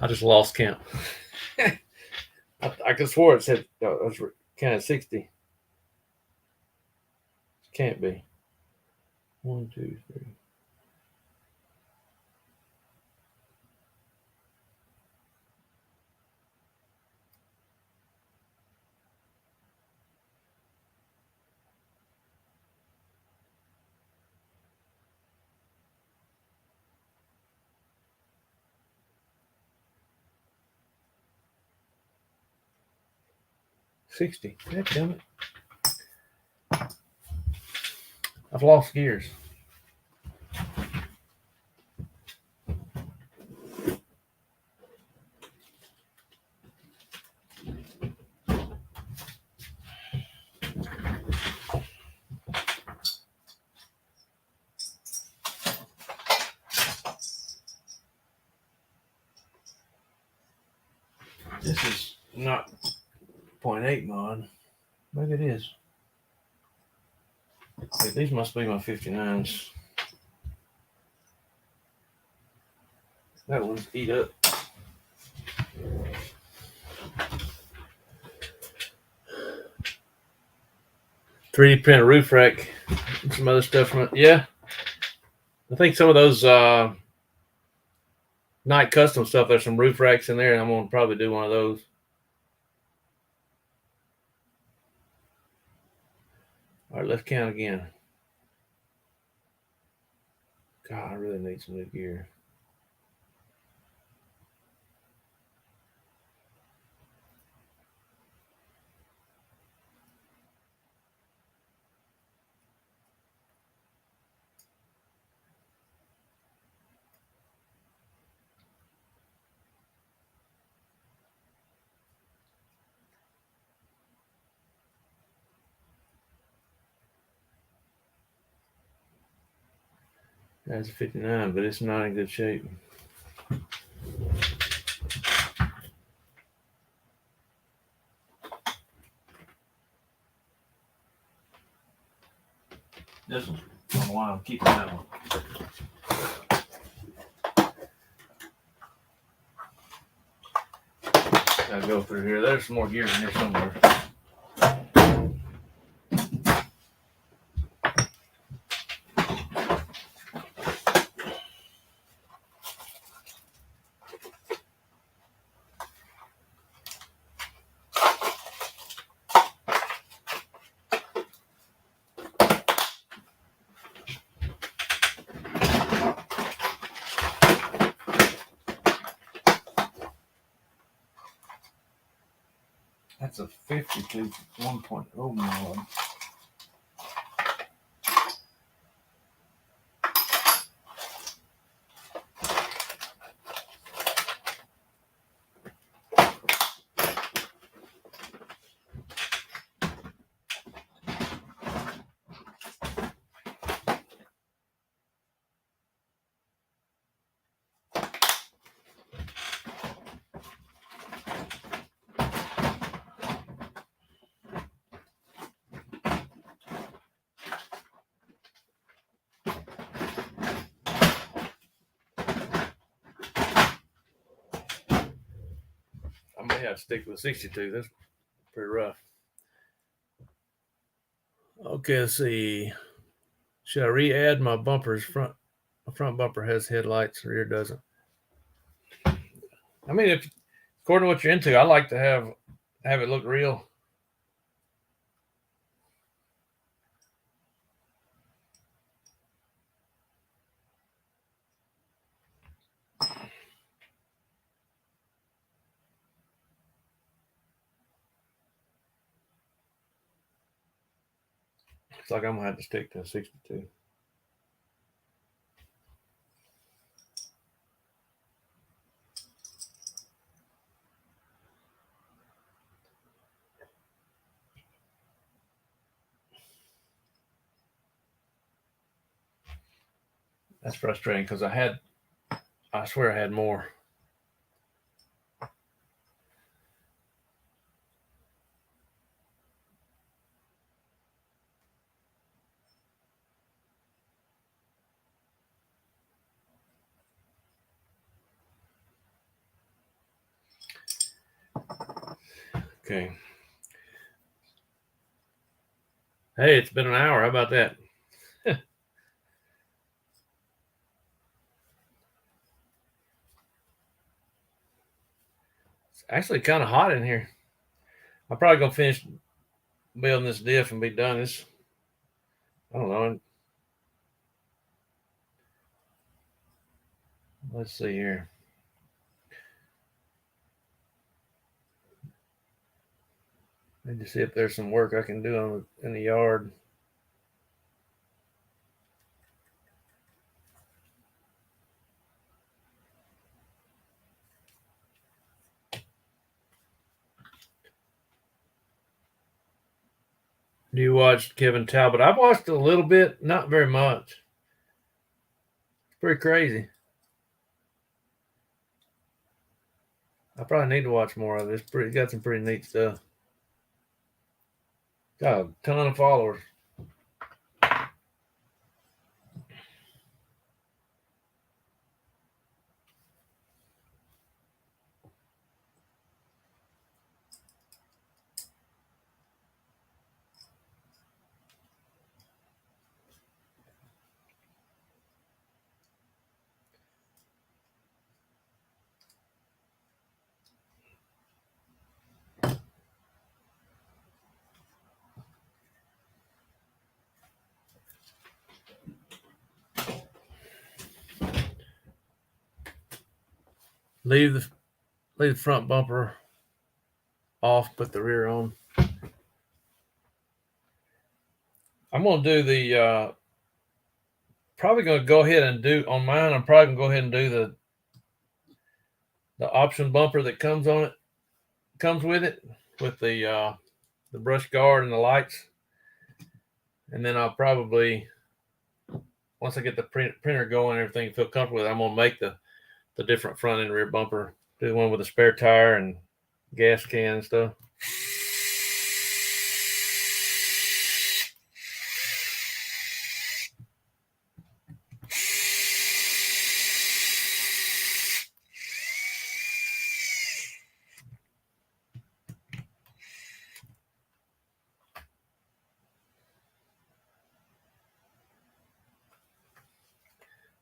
I just lost count. I could swore it said it was kind of 60. Can't be. 1, 2, 3. $60. Damn it. I've lost gears. This is not 0.8 mod. Maybe it is. Okay, these must be my 59s. That one's eat up. $3D print a roof rack and some other stuff from it. Yeah. I think some of those night custom stuff, there's some roof racks in there, and I'm going to probably do one of those. All right, let's count again. God, I really need some new gear. That's a 59, but it's not in good shape. This one, I don't know why I'm keeping that one. Gotta go through here. There's some more gear in here somewhere. That's a 52 1.0 mod. may have to stick with 62. That's pretty rough. Okay, let's see. Should I re-add my bumpers? My front bumper has headlights, rear doesn't. I mean, if according to what you're into, I like to have it look real. It's like I'm gonna have to stick to 62. That's frustrating because I swear I had more. Okay. Hey, it's been an hour. How about that? It's actually kind of hot in here. I'm probably gonna finish building this diff and be done. I don't know. Let's see here. Need to see if there's some work I can do in the yard. Do you watch Kevin Talbot? I've watched a little bit, not very much. It's pretty crazy. I probably need to watch more of it. It's got some pretty neat stuff. Got a ton of followers. Leave the front bumper off, put the rear on. I'm gonna do the probably gonna go ahead and do on mine. I'm probably gonna go ahead and do the option bumper that comes with it, with the brush guard and the lights. And then I'll probably, once I get the printer going and everything, feel comfortable with it, I'm gonna make the different front and rear bumper. Do the one with a spare tire and gas can and stuff.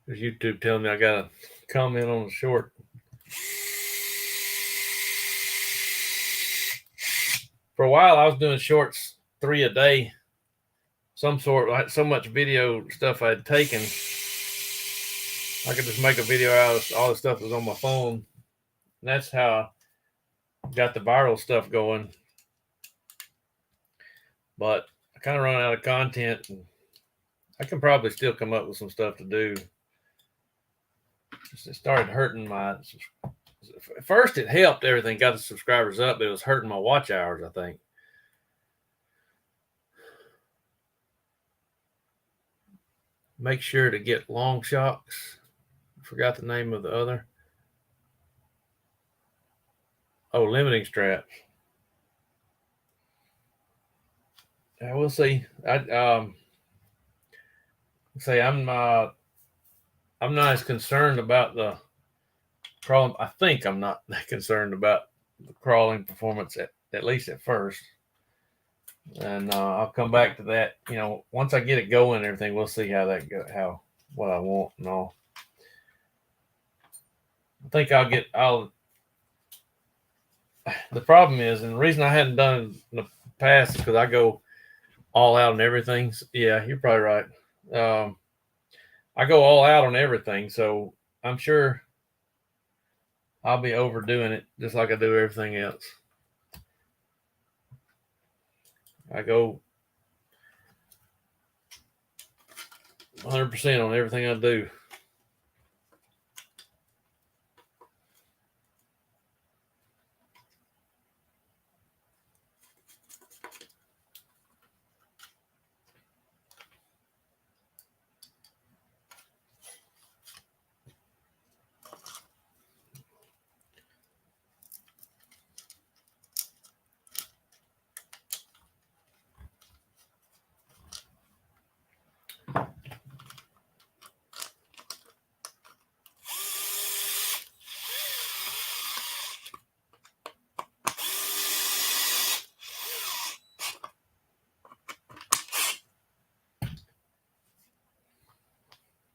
There's YouTube telling me I got to comment on the short. For a while, I was doing shorts 3 a day. Some sort, like so much video stuff I had taken, I could just make a video out of all the stuff that was on my phone. And that's how I got the viral stuff going. But I kind of run out of content, and I can probably still come up with some stuff to do. It started hurting my. At first, it helped everything, got the subscribers up, but it was hurting my watch hours, I think. Make sure to get long shocks. I forgot the name of the other. Oh, limiting straps. Yeah, we'll see. I'm not as concerned about the problem. I think I'm not that concerned about the crawling performance at least at first. And I'll come back to that. Once I get it going and everything, we'll see how that go, what I want and all. I think the problem is, and the reason I hadn't done it in the past is because I go all out on everything. Yeah, you're probably right. I go all out on everything, so I'm sure I'll be overdoing it just like I do everything else. I go 100% on everything I do.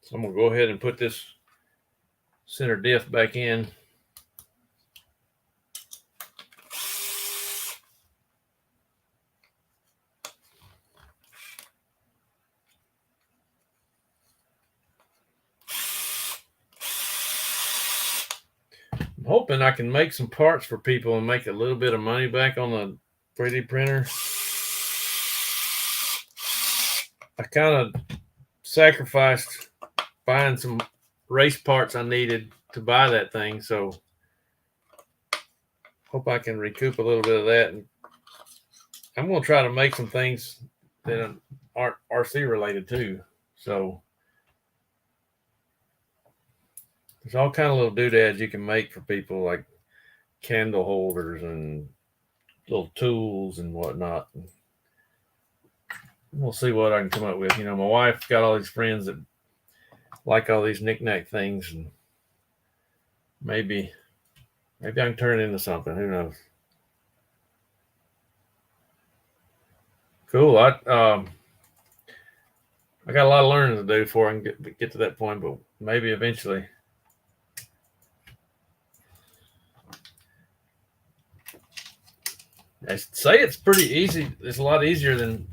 So I'm going to go ahead and put this center diff back in. I'm hoping I can make some parts for people and make a little bit of money back on the 3D printer. I kind of sacrificed buying some race parts I needed to buy that thing, so hope I can recoup a little bit of that. And I'm going to try to make some things that aren't RC related too. So there's all kind of little doodads you can make for people, like candle holders and little tools and whatnot. We'll see what I can come up with. My wife got all these friends that like all these knick-knack things, and maybe I can turn it into something. Who knows? Cool. I got a lot of learning to do before I can get to that point, but maybe eventually. I say it's pretty easy. It's a lot easier than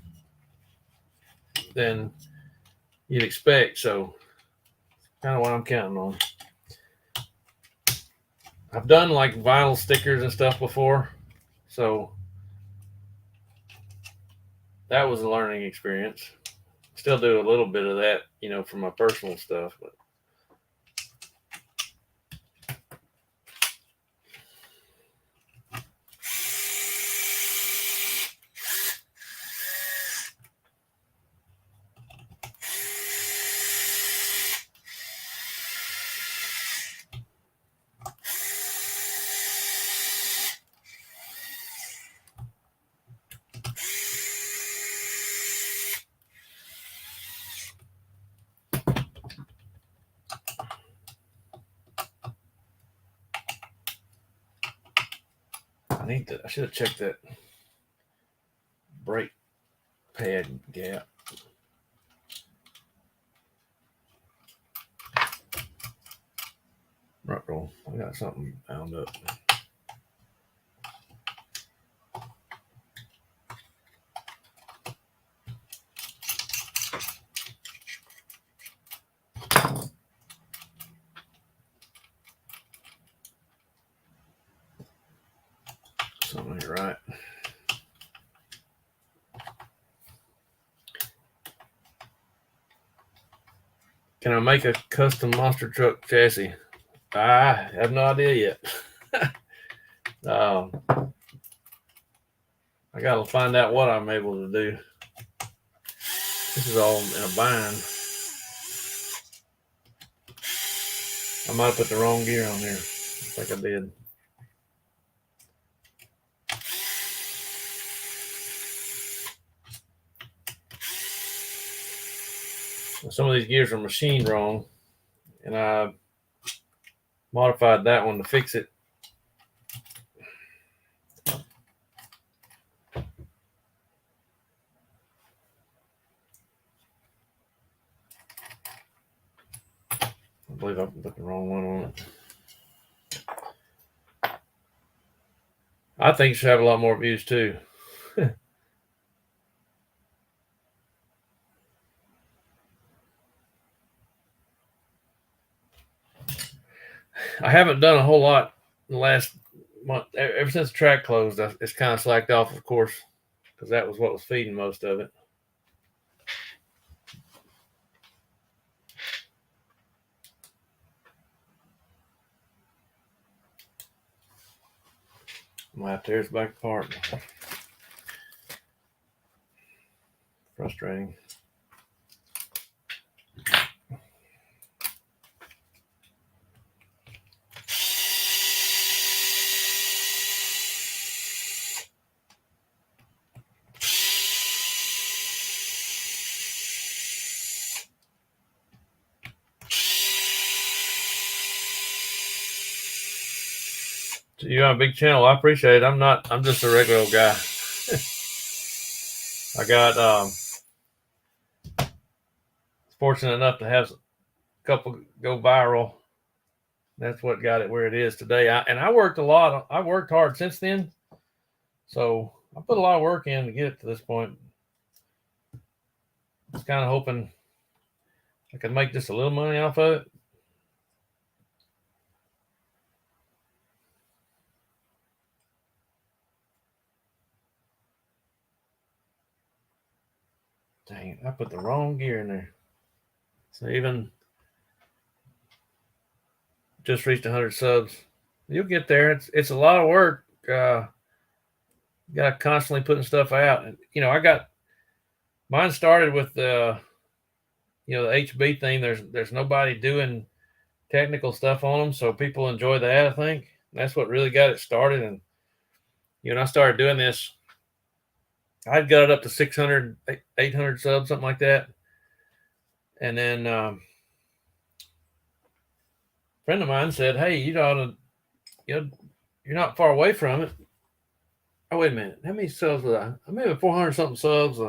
you'd expect. So, kind of what I'm counting on. I've done like vinyl stickers and stuff before, so that was a learning experience. Still do a little bit of that, for my personal stuff, but. I should have checked that brake pad gap. Right roll. I got something bound up. Something ain't right. Can I make a custom monster truck chassis? I have no idea yet. I gotta find out what I'm able to do. This is all in a bind. I might have put the wrong gear on here. I think I did. Some of these gears are machined wrong, and I modified that one to fix it. believe I put the wrong one on it. I think it should have a lot more views too. I haven't done a whole lot in the last month. Ever since the track closed, it's kind of slacked off, of course, because that was what was feeding most of it. I'm gonna have to tear this back apart. Frustrating. So you have a big channel. I appreciate it. I'm just a regular old guy. I got fortunate enough to have a couple go viral. That's what got it where it is today. I worked a lot. I worked hard since then. So I put a lot of work in to get it to this point. I was kind of hoping I could make just a little money off of it. Dang it, I put the wrong gear in there. So even just reached 100 subs. You'll get there. It's a lot of work. Got to constantly putting stuff out. And, I got mine started with the HB thing. There's nobody doing technical stuff on them, so people enjoy that. I think that's what really got it started. And when I started doing this, I'd got it up to 600, 800 subs, something like that. And then a friend of mine said, "Hey, you're not far away from it." Oh, wait a minute. How many subs was I? I maybe 400 something subs.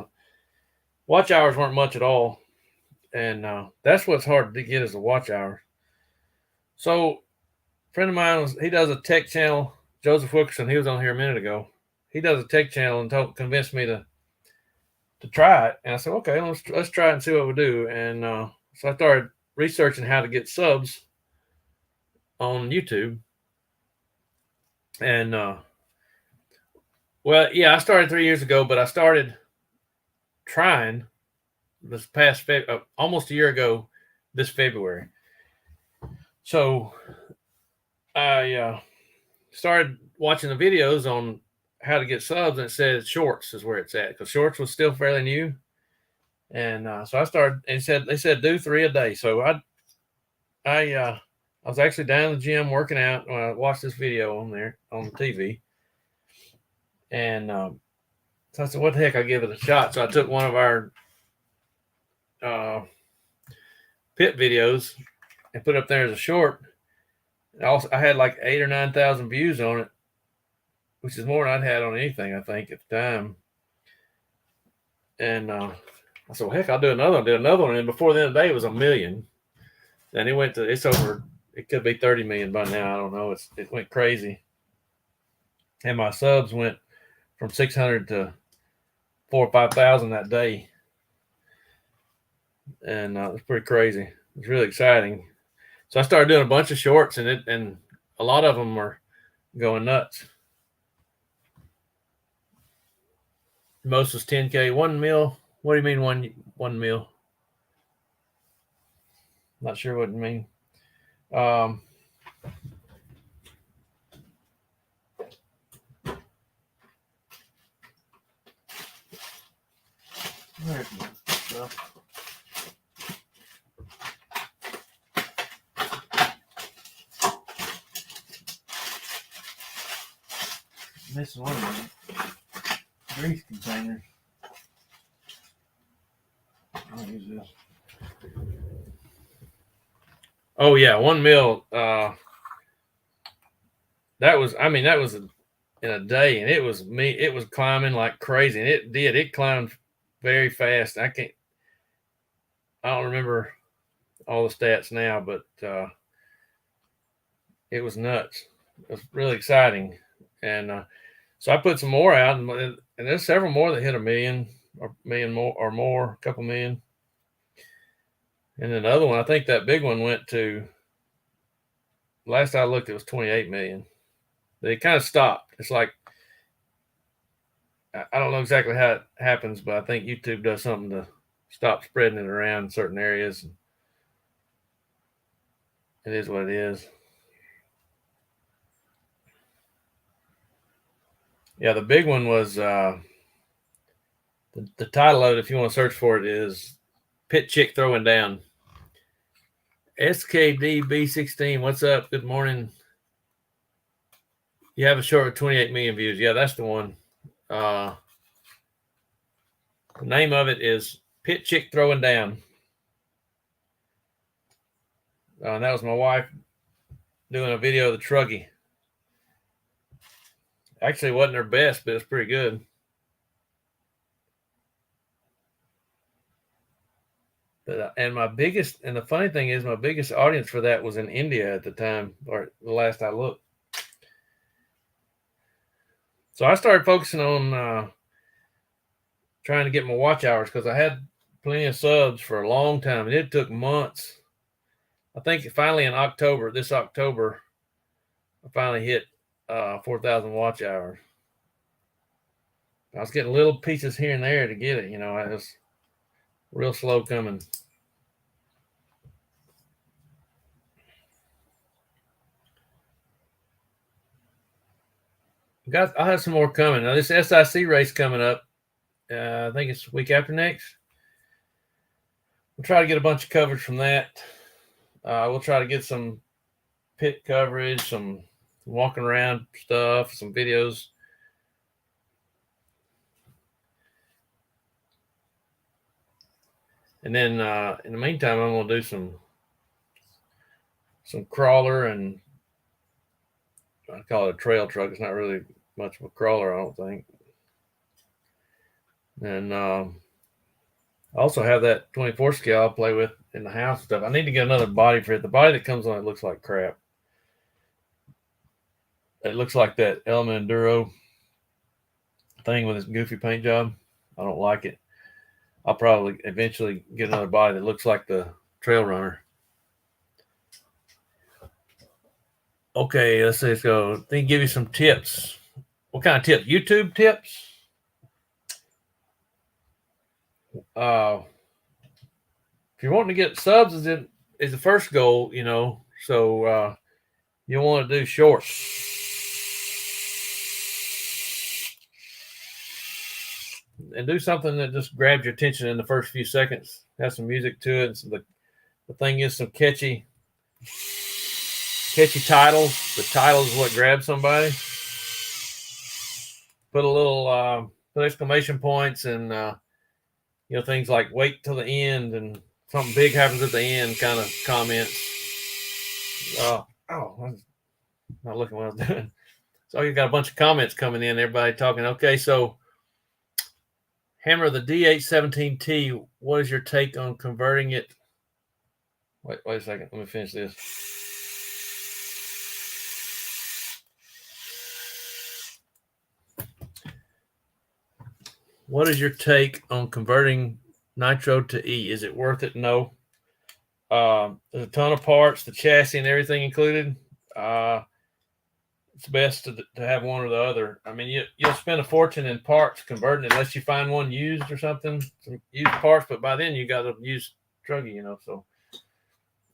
Watch hours weren't much at all. And that's what's hard to get is the watch hours. So a friend of mine, he does a tech channel, Joseph Wilkerson. He was on here a minute ago. He does a tech channel and convinced me to try it. And I said, okay, let's try it and see what we do. And so I started researching how to get subs on YouTube. And I started 3 years ago, but I started trying this past almost a year ago this February. So I started watching the videos on how to get subs, and it said shorts is where it's at, because shorts was still fairly new. And so I started, and they said do 3 a day. So I was actually down in the gym working out when I watched this video on there on the TV. And so I said, what the heck, I'll give it a shot. So I took one of our pit videos and put it up there as a short. I had like 8,000 or 9,000 views on it, which is more than I'd had on anything, I think, at the time. And I said, well, heck, I'll do another one. Did another one, and before the end of the day, it was 1 million. And it's over. It could be 30 million by now. I don't know. It went crazy. And my subs went from 600 to 4,000 or 5,000 that day. And it was pretty crazy. It was really exciting. So I started doing a bunch of shorts, and a lot of them were going nuts. Most was 10K. 1 mil. What do you mean 1 mil? Not sure what you mean. Where's my stuff? Missing one of them grease containers. I'll use this. Oh yeah, 1 mil. That was in a day, and it was climbing like crazy, and it climbed very fast. I don't remember all the stats now, but it was nuts. It was really exciting. And so I put some more out, and there's several more that hit $1 million or more, a couple million. And then the other one, I think that big one went to, last I looked, it was 28 million. But it kind of stopped. It's like, I don't know exactly how it happens, but I think YouTube does something to stop spreading it around in certain areas. It is what it is. Yeah, the big one was the title of it, if you want to search for it, is Pit Chick Throwing Down. SKDB16, what's up? Good morning. You have a short with 28 million views. Yeah, that's the one. The name of it is Pit Chick Throwing Down. And that was my wife doing a video of the truggy. Actually, it wasn't her best, but it's pretty good. And the funny thing is, my biggest audience for that was in India at the time, or the last I looked. So I started focusing on trying to get my watch hours, because I had plenty of subs for a long time, and it took months. I think finally in this October, I finally hit 4,000 watch hours. I was getting little pieces here and there to get it. It was real slow coming. I'll have some more coming. Now, this SIC race coming up, I think it's week after next. We'll try to get a bunch of coverage from that. We'll try to get some pit coverage, some walking around stuff, some videos. And then in the meantime, I'm going to do some crawler, and I call it a trail truck. It's not really much of a crawler, I don't think. And I also have that 24 scale I'll play with in the house and stuff. I need to get another body for it. The body that comes on it looks like crap. It looks like that Element Enduro thing with its goofy paint job. I don't like it. I'll probably eventually get another body that looks like the Trail Runner. Okay, let's go. Then give you some tips. What kind of tips? YouTube tips? If you're wanting to get subs, is the first goal, So you want to do shorts. And do something that just grabs your attention in the first few seconds. Have some music to it. So the thing is some catchy titles. The title is what grabs somebody. Put a little put exclamation points and things like wait till the end and something big happens at the end kind of comments. I was not looking what I was doing. So you got a bunch of comments coming in, everybody talking. Okay, so Hammer, the D817T, what is your take on converting it? Wait a second. Let me finish this. What is your take on converting nitro to E? Is it worth it? No. There's a ton of parts, the chassis and everything included. It's best to have one or the other. I mean, you'll spend a fortune in parts converting it, unless you find one used or something, some used parts. But by then you got to use truggy, So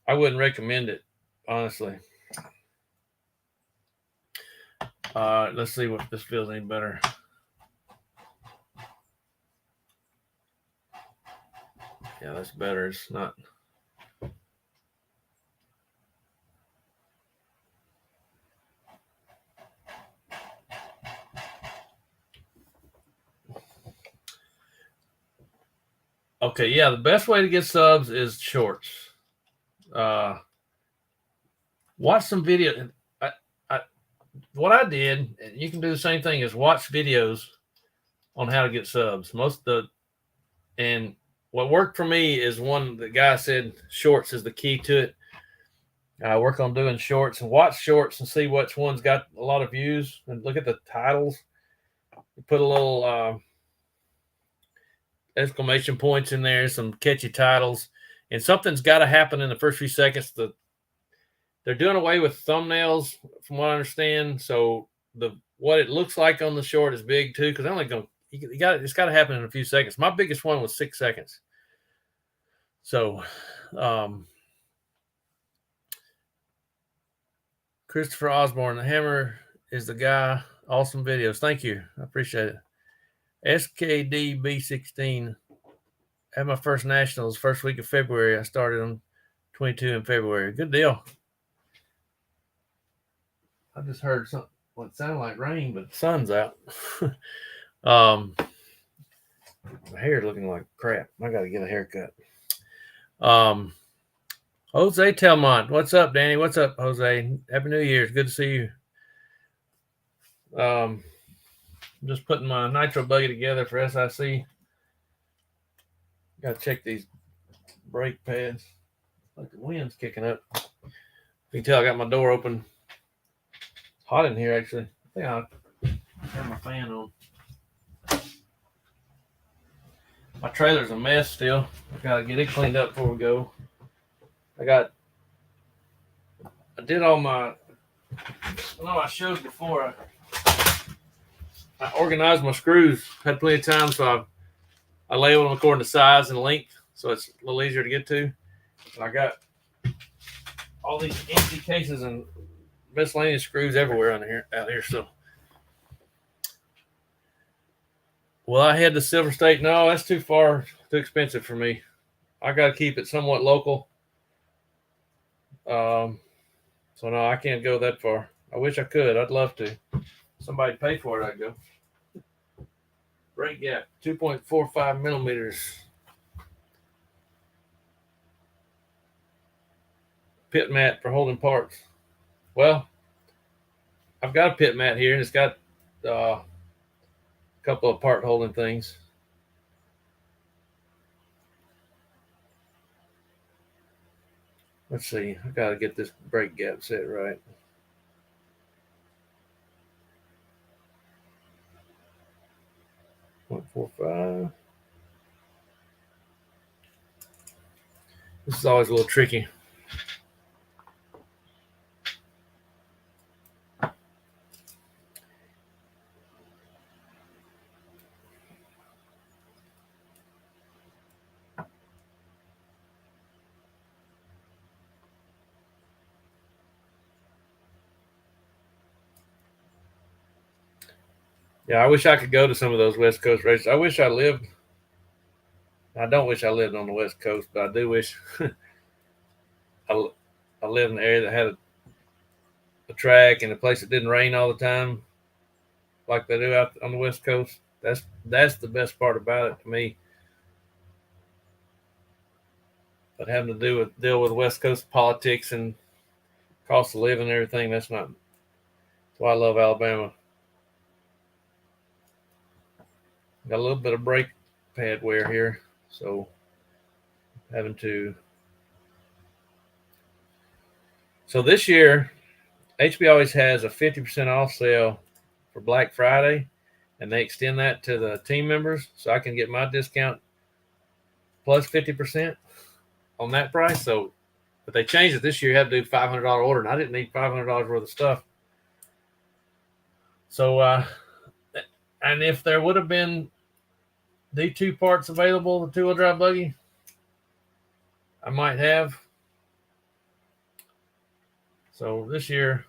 I wouldn't recommend it, honestly. Let's see if this feels any better. Yeah, that's better. It's not. Okay, yeah, the best way to get subs is shorts. Watch some video. What I did, and you can do the same thing, is watch videos on how to get subs. And what worked for me is one, the guy said shorts is the key to it. I work on doing shorts and watch shorts and see which one's got a lot of views and look at the titles. You put a little exclamation points in there, some catchy titles, and something's got to happen in the first few seconds. They're doing away with thumbnails, from what I understand. So what it looks like on the short is big too, because it's got to happen in a few seconds. My biggest one was 6 seconds. So, Christopher Osborne, the hammer is the guy. Awesome videos. Thank you. I appreciate it. SKDB16. I had my first nationals first week of February. I started on 22 in February. Good deal. I just heard something. Well, it sounded like rain, but the sun's out. My hair's looking like crap. I got to get a haircut. Jose Telmont. What's up, Danny? What's up, Jose? Happy New Year. It's good to see you. I'm just putting my nitro buggy together for SIC. Got to check these brake pads. Like the wind's kicking up. You can tell I got my door open. It's hot in here, actually. I think I'll turn my fan on. My trailer's a mess still. I got to get it cleaned up before we go. I did all my, I showed before. I organized my screws. Had plenty of time, so I labeled them according to size and length, so it's a little easier to get to. And I got all these empty cases and miscellaneous screws everywhere out here. So, will I head to Silver State? No, that's too far, too expensive for me. I got to keep it somewhat local. So no, I can't go that far. I wish I could. I'd love to. Somebody pay for it, I'd go. Brake gap, 2.45 millimeters. Pit mat for holding parts. Well, I've got a pit mat here, and it's got a couple of part holding things. Let's see. I got to get this brake gap set right. .45. This is always a little tricky. Yeah, I wish I could go to some of those West Coast races. I don't wish I lived on the West Coast, but I do wish I lived in an area that had a track and a place that didn't rain all the time like they do out on the West Coast. That's the best part about it to me. But having to deal with West Coast politics and cost of living and everything, that's why I love Alabama. Got a little bit of brake pad wear here, so So this year, HB always has a 50% off sale for Black Friday, and they extend that to the team members, so I can get my discount plus 50% on that price. So, but they changed it this year. You have to do $500 order, and I didn't need $500 worth of stuff. So, and if there would have been D2 parts available, the two-wheel drive buggy, I might have. So this year,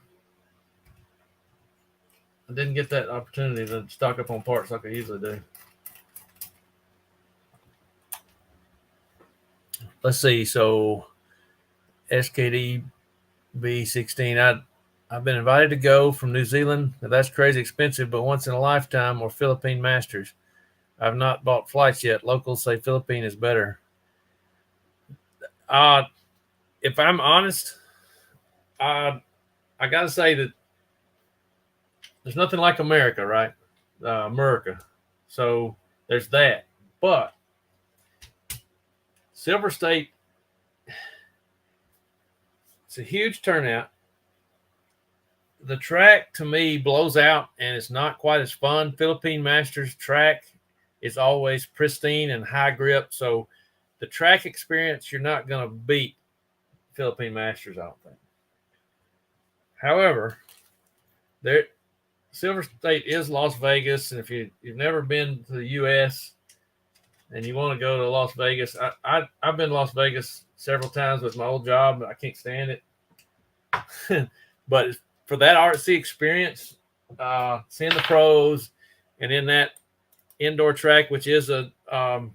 I didn't get that opportunity to stock up on parts like I usually do. Let's see. So SKD B16, I've been invited to go from New Zealand. Now, that's crazy expensive, but once in a lifetime, or Philippine Masters. I've not bought flights yet. Locals say Philippine is better. If I'm honest, I got to say that there's nothing like America, right? America. So there's that. But Silver State, it's a huge turnout. The track to me blows out and it's not quite as fun. Philippine Masters track is always pristine and high grip. So the track experience, you're not going to beat Philippine Masters, I don't think. However, Silver State is Las Vegas. And if you've never been to the U.S. and you want to go to Las Vegas, I've been to Las Vegas several times with my old job. I can't stand it. But for that RC experience, seeing the pros, and in that indoor track, which isn't a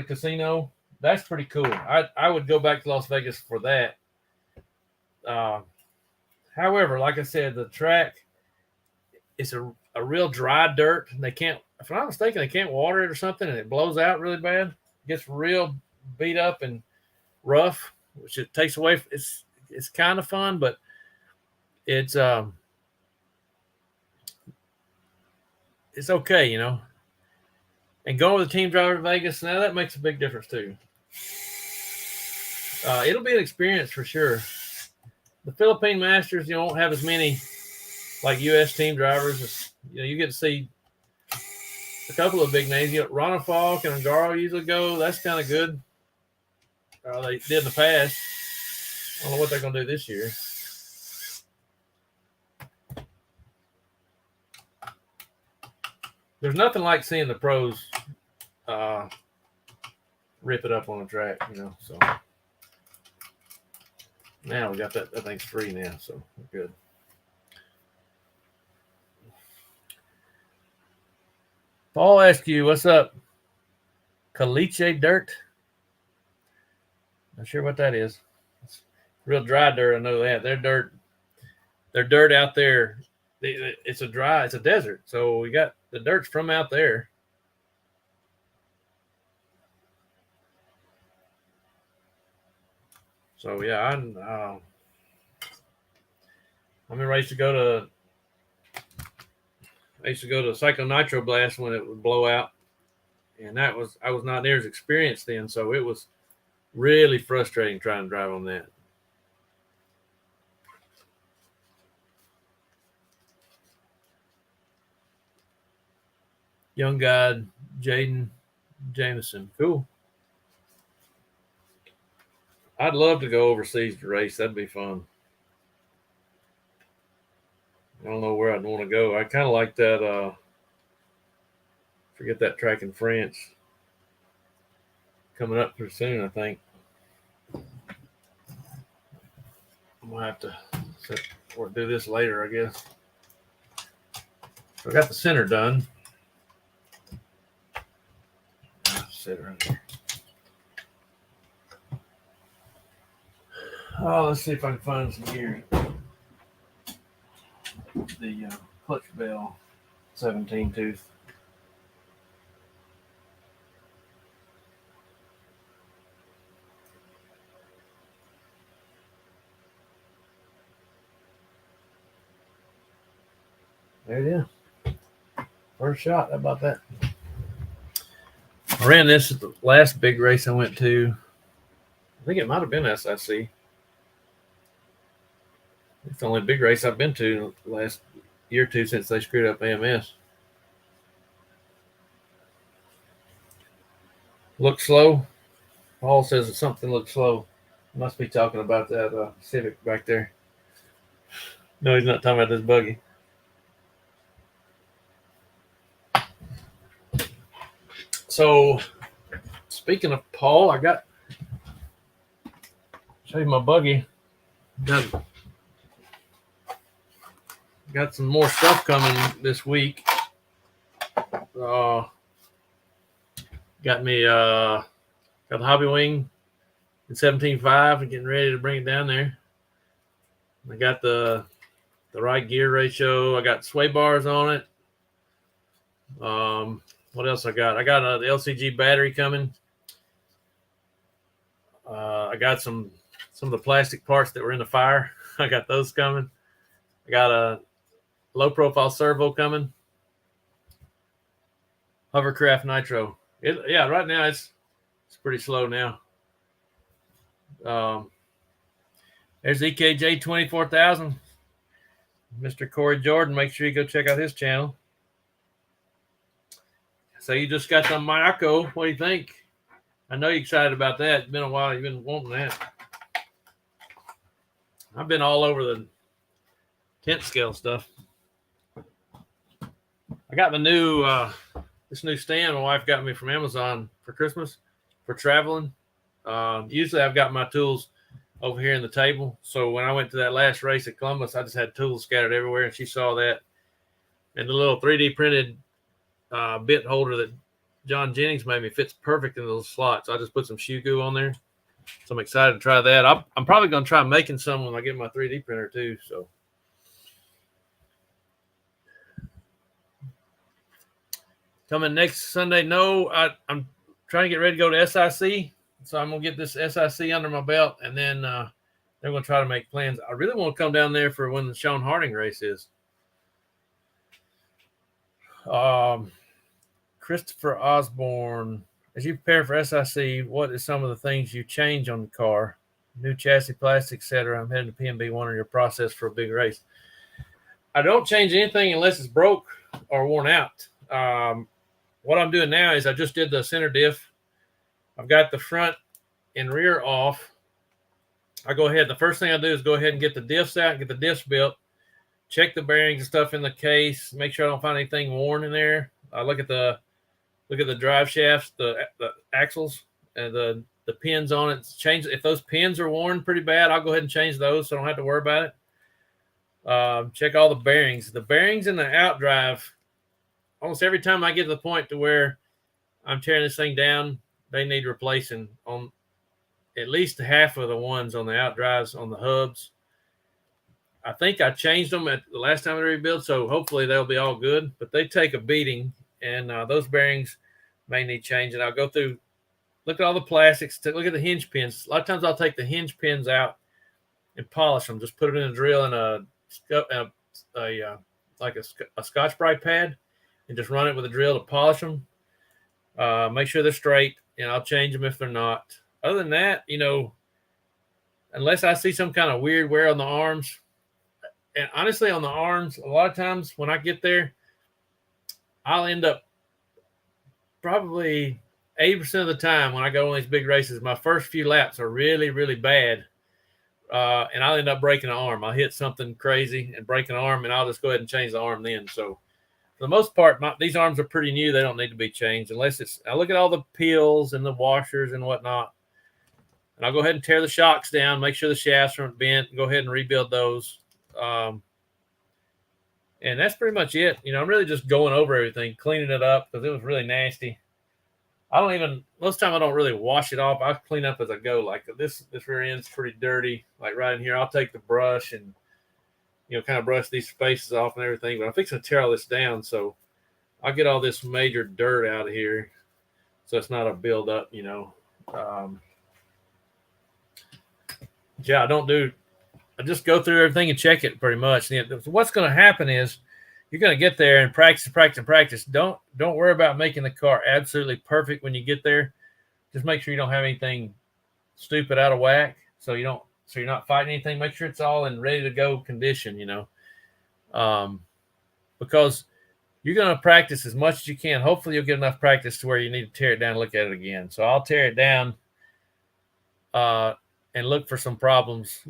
casino, that's pretty cool. I would go back to Las Vegas for that. However, like I said, the track is a real dry dirt. They can't, if I'm not mistaken, they can't water it or something, and it blows out really bad. It gets real beat up and rough, which it takes away. It's kind of fun, but it's okay, you know. And going with a team driver to Vegas, now that makes a big difference too. It'll be an experience for sure. The Philippine Masters, you won't have as many like U.S. team drivers. You get to see a couple of big names. Ronald Falk and Angaro usually go. That's kind of good. They did in the past. I don't know what they're going to do this year. There's nothing like seeing the pros rip it up on the track, you know. So now we got that. That thing's free now, so we're good. Paul asks you, what's up? Caliche dirt? Not sure what that is. It's real dry dirt, I know that. They're dirt out there. It's a desert. So we got the dirt's from out there. So yeah, I'm ready to go to. I used to go to Cycle Nitro Blast when it would blow out, and I was not near as experienced then, so it was really frustrating trying to drive on that. Young guy, Jaden Jameson. Cool. I'd love to go overseas to race. That'd be fun. I don't know where I'd want to go. I kind of like that. Forget that track in France. Coming up pretty soon, I think. I'm going to have to do this later, I guess. So I got the center done. Sit right there. Oh, let's see if I can find some gear. The clutch bell, 17 tooth. There it is. First shot. How about that? I ran this at the last big race I went to. I think it might have been SIC. It's the only big race I've been to the last year or two since they screwed up AMS. Looks slow. Paul says that something looks slow. Must be talking about that Civic back there. No, he's not talking about this buggy. So, speaking of Paul, I show you my buggy. Got some more stuff coming this week. Got the Hobby Wing in 17.5 and getting ready to bring it down there. I got the right gear ratio. I got sway bars on it. What else I got? I got the LCG battery coming. I got some of the plastic parts that were in the fire. I got those coming. I got a low profile servo coming. Hovercraft nitro. Right now it's It's pretty slow now. There's EKJ 24,000. Mr. Corey Jordan. Make sure you go check out his channel. So you just got the Mayako. What do you think? I know you're excited about that. It's been a while. You've been wanting that. I've been all over the tent scale stuff. I got the new this new stand my wife got me from Amazon for Christmas for traveling. Usually I've got my tools over here in the table. So when I went to that last race at Columbus, I just had tools scattered everywhere, and she saw that. And the little 3D printed bit holder that John Jennings made me fits perfect in those slots. I just put some shoe goo on there. So I'm excited to try that. I'm probably going to try making some when I get my 3D printer too. So coming next Sunday. No, I'm trying to get ready to go to SIC. So I'm going to get this SIC under my belt, and then they're going to try to make plans. I really want to come down there for when the Sean Harding race is. Christopher Osborne, as you prepare for SIC, what is some of the things you change on the car? New chassis, plastic, etc. I'm heading to PMB. One your process for a big race. I don't change anything unless it's broke or worn out. What I'm doing now is I just did the center diff. I've got the front and rear off. I go ahead. The first thing I do is go ahead and get the diffs out, get the diffs built, check the bearings and stuff in the case, make sure I don't find anything worn in there. I look at the drive shafts, the axles, and the pins on it. Change if those pins are worn pretty bad. I'll go ahead and change those, so I don't have to worry about it. Check all the bearings. The bearings in the outdrive. Almost every time I get to the point to where I'm tearing this thing down, they need replacing on at least half of the ones on the outdrives on the hubs. I think I changed them at the last time I rebuilt, so hopefully they'll be all good. But they take a beating, and those bearings may need changing. I'll go through, look at all the plastics, look at the hinge pins. A lot of times I'll take the hinge pins out and polish them. Just put it in a drill and a Scotch-Brite pad, and just run it with a drill to polish them. Make sure they're straight, and I'll change them if they're not. Other than that, unless I see some kind of weird wear on the arms, and honestly, on the arms, a lot of times when I get there, I'll end up probably 80% of the time when I go on these big races, my first few laps are really, really bad. And I'll end up breaking an arm. I'll hit something crazy and break an arm, and I'll just go ahead and change the arm then. So for the most part, these arms are pretty new. They don't need to be changed unless I look at all the peels and the washers and whatnot. And I'll go ahead and tear the shocks down, make sure the shafts aren't bent, and go ahead and rebuild those. And that's pretty much it. I'm really just going over everything, cleaning it up because it was really nasty. Most of the time I don't really wash it off. I clean up as I go. Like this rear end's pretty dirty. Like right in here, I'll take the brush and, kind of brush these spaces off and everything. But I'm fixing to tear all this down. So I'll get all this major dirt out of here so it's not a buildup, I just go through everything and check it pretty much. What's going to happen is you're going to get there and practice. Don't worry about making the car absolutely perfect when you get there. Just make sure you don't have anything stupid out of whack. So you're not fighting anything. Make sure it's all in ready to go condition, because you're going to practice as much as you can. Hopefully you'll get enough practice to where you need to tear it down and look at it again. So I'll tear it down and look for some problems,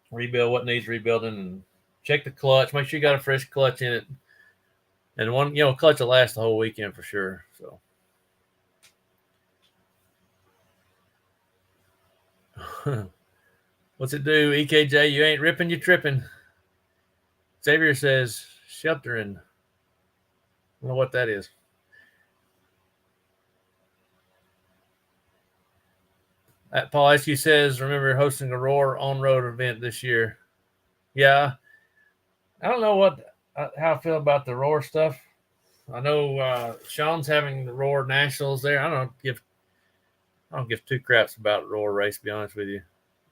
rebuild what needs rebuilding, and check the clutch. Make sure you got a fresh clutch in it. And one, clutch will last the whole weekend for sure. So what's it do? EKJ, you ain't ripping, you tripping. Xavier says sheltering. I don't know what that is. Paul Askew says, remember hosting a Roar on-road event this year. Yeah. I don't know how I feel about the Roar stuff. I know Sean's having the Roar Nationals there. I don't give two craps about Roar race, to be honest with you.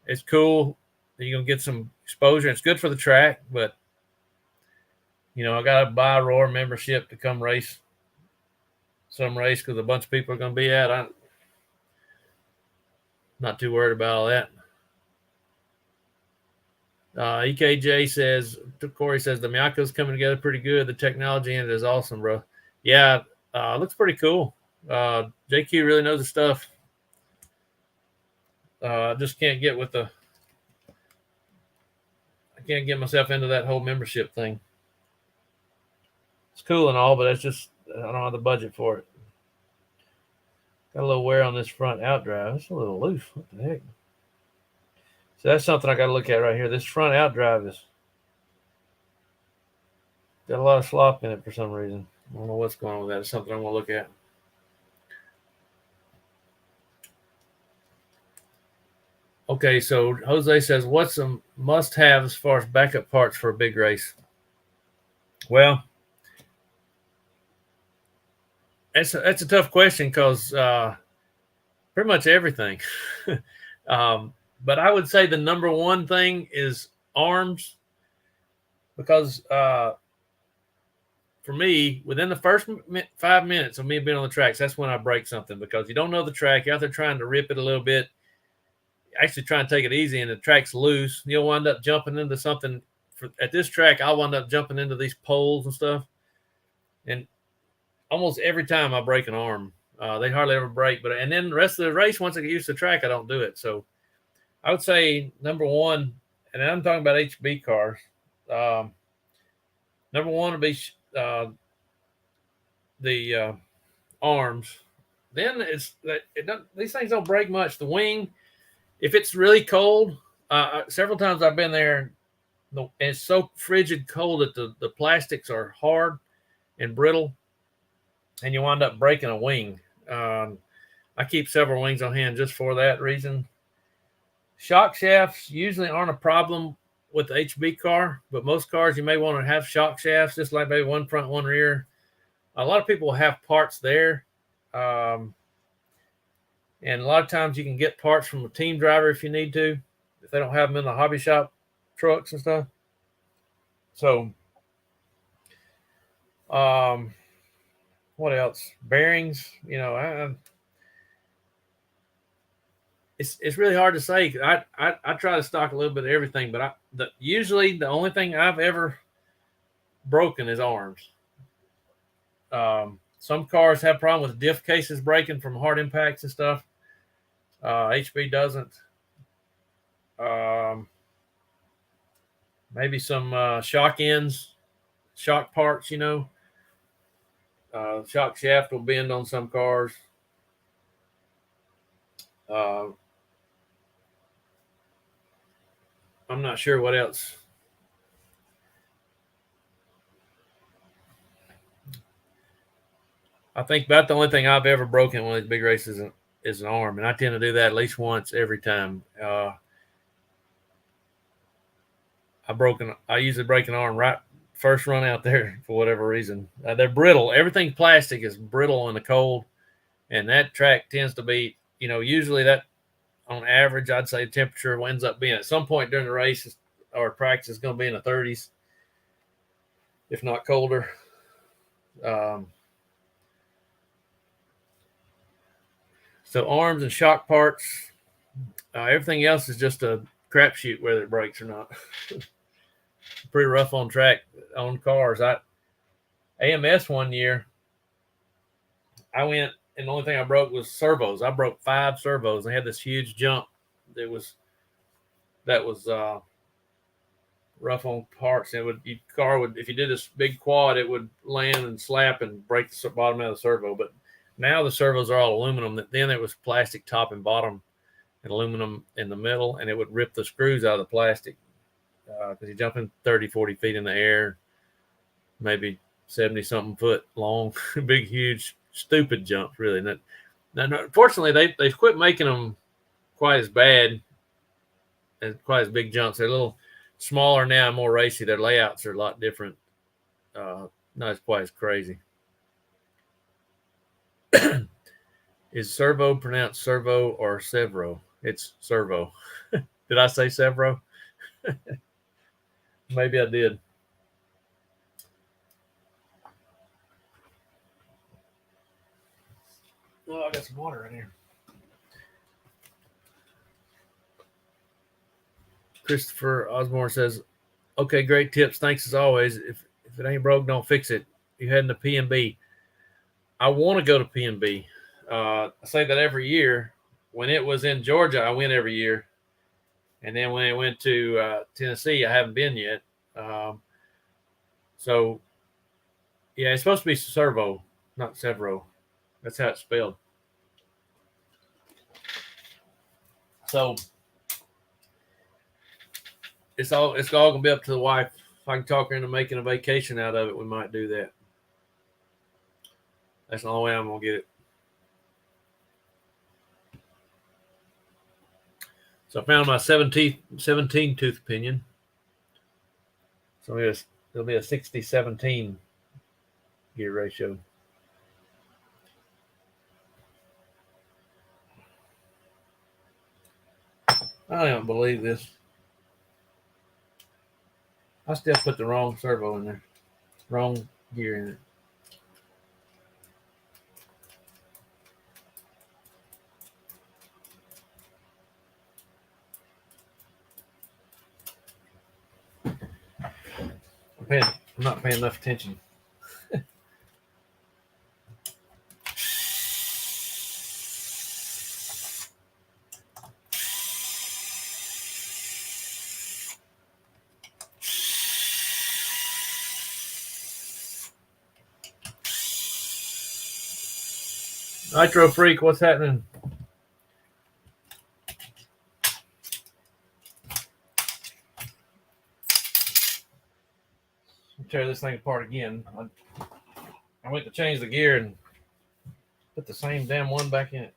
It's cool. You're going to get some exposure. It's good for the track, but, I got to buy a Roar membership to come race some race because a bunch of people are going to be at. Not too worried about all that. EKJ says, Corey says, the Miyako's coming together pretty good. The technology in it is awesome, bro. Yeah, looks pretty cool. JQ really knows the stuff. Just can't get with I can't get myself into that whole membership thing. It's cool and all, but it's just, I don't have the budget for it. Got a little wear on this front outdrive. It's a little loose. What the heck? So that's something I got to look at right here. This front outdrive is got a lot of slop in it for some reason. I don't know what's going on with that. It's something I'm going to look at. Okay, so Jose says, what's a must-have as far as backup parts for a big race? Well, that's a tough question because pretty much everything. But I would say the number one thing is arms, because for me, within the first 5 minutes of me being on the tracks, that's when I break something, because you don't know the track. You're out there trying to rip it a little bit, actually trying to take it easy, and the track's loose. You'll wind up jumping into something. At this track, I'll wind up jumping into these poles and stuff. And almost every time I break an arm. They hardly ever break. And then the rest of the race, once I get used to the track, I don't do it. So I would say number one, and I'm talking about HB cars, number one would be the arms. Then these things don't break much. The wing, if it's really cold, several times I've been there, and it's so frigid cold that the plastics are hard and brittle, and you wind up breaking a wing. I keep several wings on hand just for that reason. Shock shafts usually aren't a problem with the HB car, but most cars you may want to have shock shafts, just like maybe one front, one rear. A lot of people have parts there. And a lot of times you can get parts from a team driver if you need to, if they don't have them in the hobby shop trucks and stuff. So, what else? Bearings, it's really hard to say. I try to stock a little bit of everything, but usually the only thing I've ever broken is arms. Some cars have problems with diff cases breaking from hard impacts and stuff. HB doesn't. Maybe some shock ends, shock parts, shock shaft will bend on some cars. I'm not sure what else. I think about the only thing I've ever broken in one of these big races is an arm, and I tend to do that at least once every time. I usually break an arm right first run out there for whatever reason. They're brittle. Everything plastic is brittle in the cold, and that track tends to be, usually that on average, I'd say the temperature ends up being at some point during the race or practice is going to be in the 30s, if not colder. So arms and shock parts, everything else is just a crapshoot whether it breaks or not. Pretty rough on track on cars. AMS one year, I went, and the only thing I broke was servos. I broke 5 servos. I had this huge jump that was rough on parts. If you did this big quad, it would land and slap and break the bottom of the servo. But now the servos are all aluminum. Then it was plastic top and bottom and aluminum in the middle, and it would rip the screws out of the plastic because you're jumping 30, 40 feet in the air, maybe 70-something foot long, big, huge, stupid jumps, really. Now, fortunately, they've quit making them quite as bad and quite as big jumps. They're a little smaller now and more racy. Their layouts are a lot different. Not quite as crazy. Is servo pronounced servo or Sevro? It's servo. Did I say Sevro? Maybe I did. Oh, I got some water in here. Christopher Osborne says, okay, great tips. Thanks as always. If it ain't broke, don't fix it. You heading to P&B. I want to go to P&B. I say that every year. When it was in Georgia, I went every year. And then when it went to Tennessee, I haven't been yet. So, yeah, it's supposed to be Servo, not Severo. That's how it's spelled. So, it's all gonna be up to the wife. If I can talk her into making a vacation out of it, we might do that. That's the only way I'm gonna get it. So I found my 17 tooth pinion. So it'll be a 60-17 gear ratio. I don't believe this. I still put the wrong servo in there. Wrong gear in it. I'm not paying enough attention. Nitro Freak, what's happening? Tear this thing apart again. I went to change the gear and put the same damn one back in it.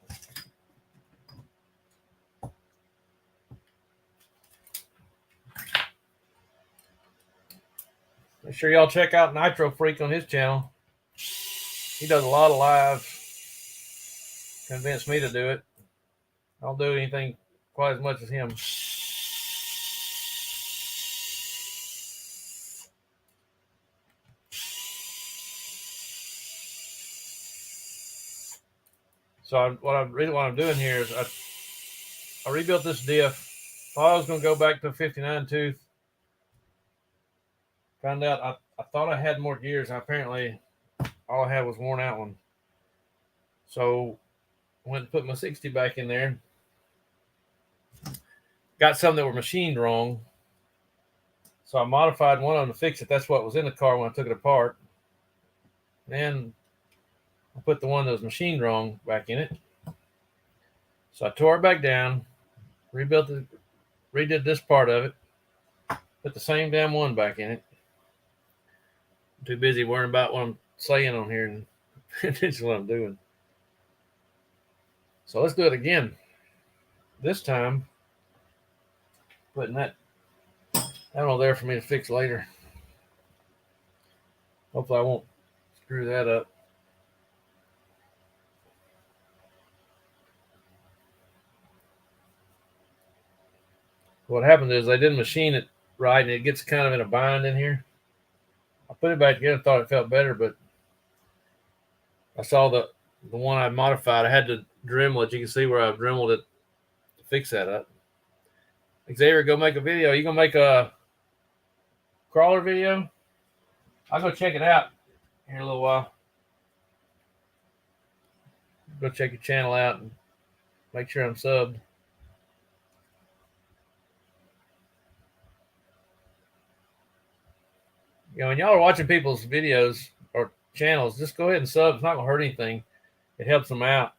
Make sure y'all check out Nitro Freak on his channel. He does a lot of lives. Convinced me to do it. I don't do anything quite as much as him. So what I'm doing here is I rebuilt this diff. Thought I was going to go back to a 59 tooth. Found out I thought I had more gears. Apparently, all I had was worn out one. So I went to put my 60 back in there. Got some that were machined wrong. So I modified one of them to fix it. That's what was in the car when I took it apart. Then I put the one that was machined wrong back in it. So I tore it back down, redid this part of it, put the same damn one back in it. I'm too busy worrying about what I'm saying on here, and this is what I'm doing. So let's do it again. This time, putting that one there for me to fix later. Hopefully I won't screw that up. What happened is they didn't machine it right, and it gets kind of in a bind in here. I put it back together, thought it felt better, but I saw the one I modified. I had to Dremel it. You can see where I've Dremeled it to fix that up. Xavier, go make a video. You gonna make a crawler video? I'll go check it out here in a little while. Go check your channel out and make sure I'm subbed. You know, when y'all are watching people's videos or channels, just go ahead and sub. It's not gonna hurt anything. It helps them out.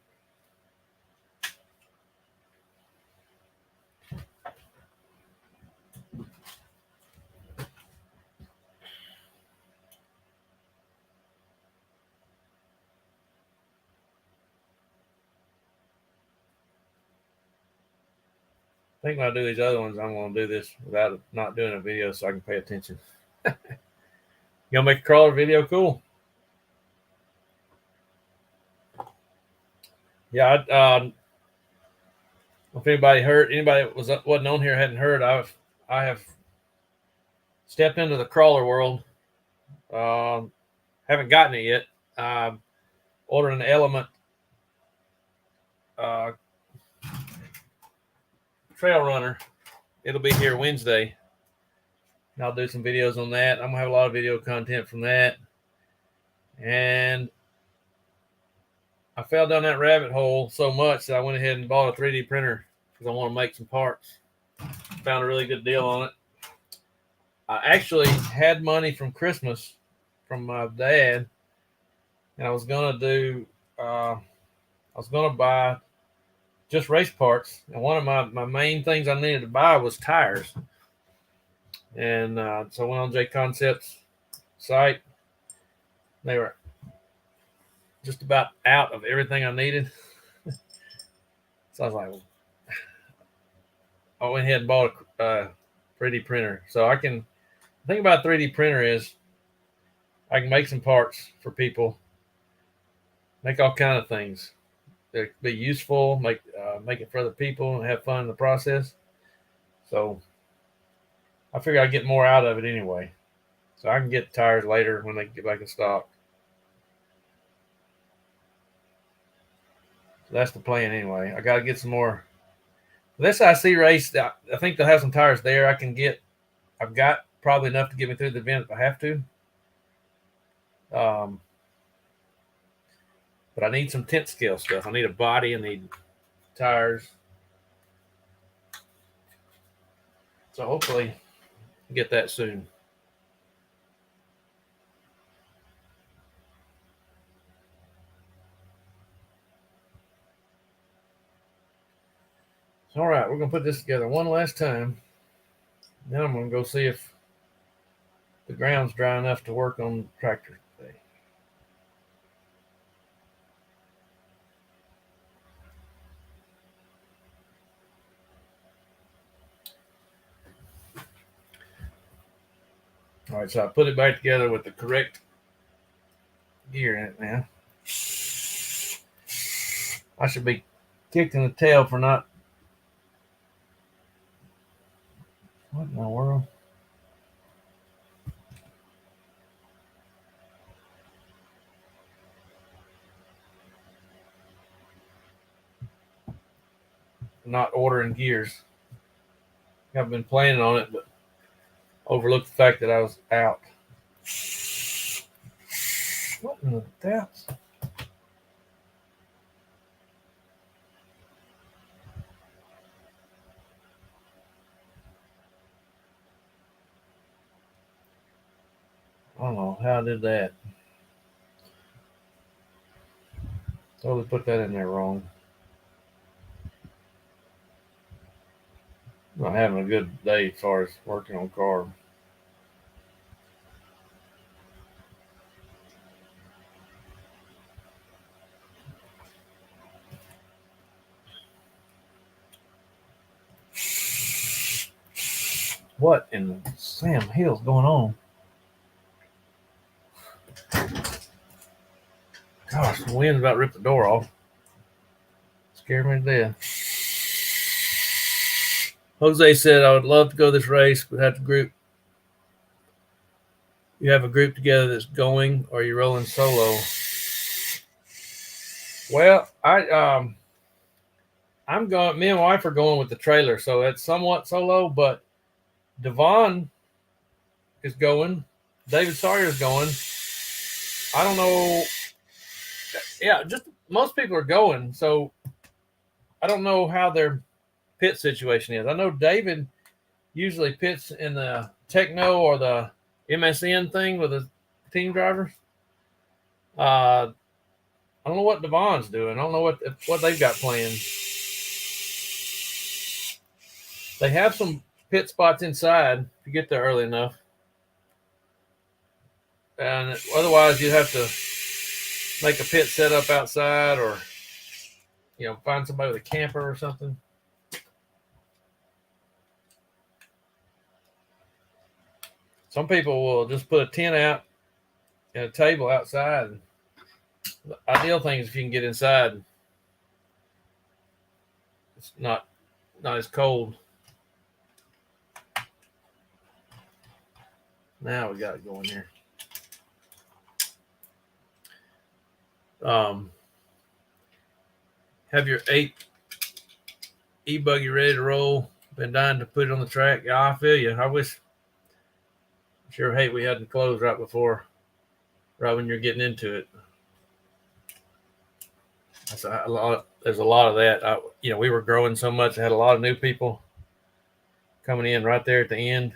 I think when I do these other ones, I'm going to do this without not doing a video so I can pay attention. You going to make a crawler video? Cool. Yeah, if anybody wasn't on here hadn't heard, I have stepped into the crawler world. Haven't gotten it yet. Ordered an Element trail runner it'll be here Wednesday. And I'll do some videos on that. I'm gonna have a lot of video content from that. And I fell down that rabbit hole so much that I went ahead and bought a 3D printer because I want to make some parts. Found a really good deal on it. I actually had money from Christmas from my dad, and I was gonna buy just race parts. And one of my main things I needed to buy was tires. And so I went on J Concepts site. They were just about out of everything I needed. So I was like, well, I went ahead and bought a 3D printer. So the thing about a 3D printer is I can make some parts for people, make all kind of things that be useful, make it for other people and have fun in the process. So I figure I get more out of it anyway. So I can get tires later when they get back in stock. So that's the plan anyway. I got to get some more. This SIC race, I think they'll have some tires there. I've got probably enough to get me through the event if I have to. But I need some tent scale stuff. I need a body. I need tires. So hopefully get that soon. All right, we're going to put this together one last time. Then I'm going to go see if the ground's dry enough to work on the tractor today. All right, so I put it back together with the correct gear in it now. I should be kicked in the tail for not. What in the world? Not ordering gears. I've been planning on it, but overlooked the fact that I was out. What in the depths? I don't know how I did that. Totally put that in there wrong. I'm not having a good day as far as working on carb. What in the Sam Hill's going on? Gosh, the wind's about to rip the door off. Scared me to death. Jose said, I would love to go this race, but have to group. You have a group together that's going, or you're rolling solo? Well, I'm going. Me and my wife are going with the trailer, so it's somewhat solo. But Devon is going. David Sawyer is going. I don't know. Yeah, just most people are going, so I don't know how their pit situation is. I know David usually pits in the Techno or the MSN thing with the team drivers. I don't know what Devon's doing. I don't know what they've got planned. They have some pit spots inside if you get there early enough. And otherwise, you'd have to make a pit set up outside or, find somebody with a camper or something. Some people will just put a tent out and a table outside. The ideal thing is if you can get inside. It's not as cold. Now we got it going here. Have your 8 e-buggy ready to roll. been dying to put it on the track. Yeah, I feel you. I sure hate we hadn't closed right when you're getting into it. There's a lot of that. We were growing so much. I had a lot of new people coming in right there at the end.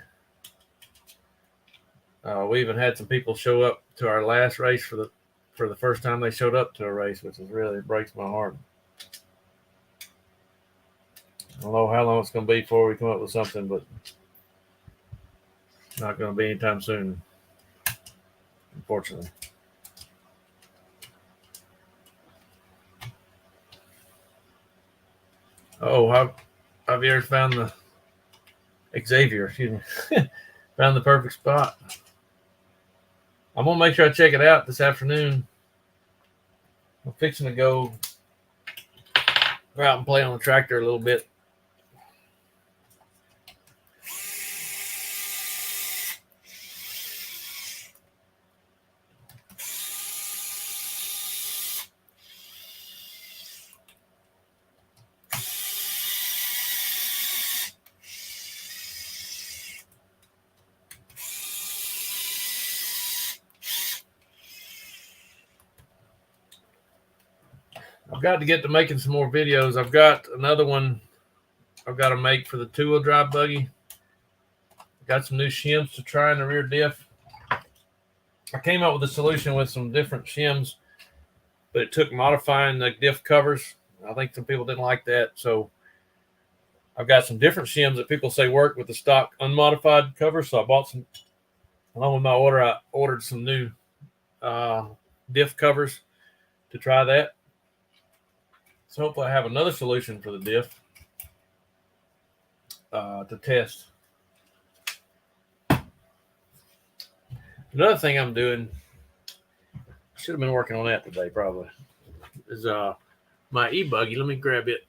We even had some people show up to our last race for the first time they showed up to a race, which is really breaks my heart. I don't know how long it's going to be before we come up with something, but it's not going to be anytime soon, unfortunately. Oh, Javier found Xavier, excuse me, found the perfect spot. I'm going to make sure I check it out this afternoon. I'm fixing to go out and play on the tractor a little bit. I've got to get to making some more videos. I've got another one I've got to make for the two-wheel drive buggy. Got some new shims to try in the rear diff. I came up with a solution with some different shims, but it took modifying the diff covers. I think some people didn't like that, so I've got some different shims that people say work with the stock unmodified covers. So I bought some, along with my order, I ordered some new diff covers to try that. So hopefully I have another solution for the diff to test. Another thing I'm doing, I should have been working on that today probably, is my e-buggy. Let me grab it.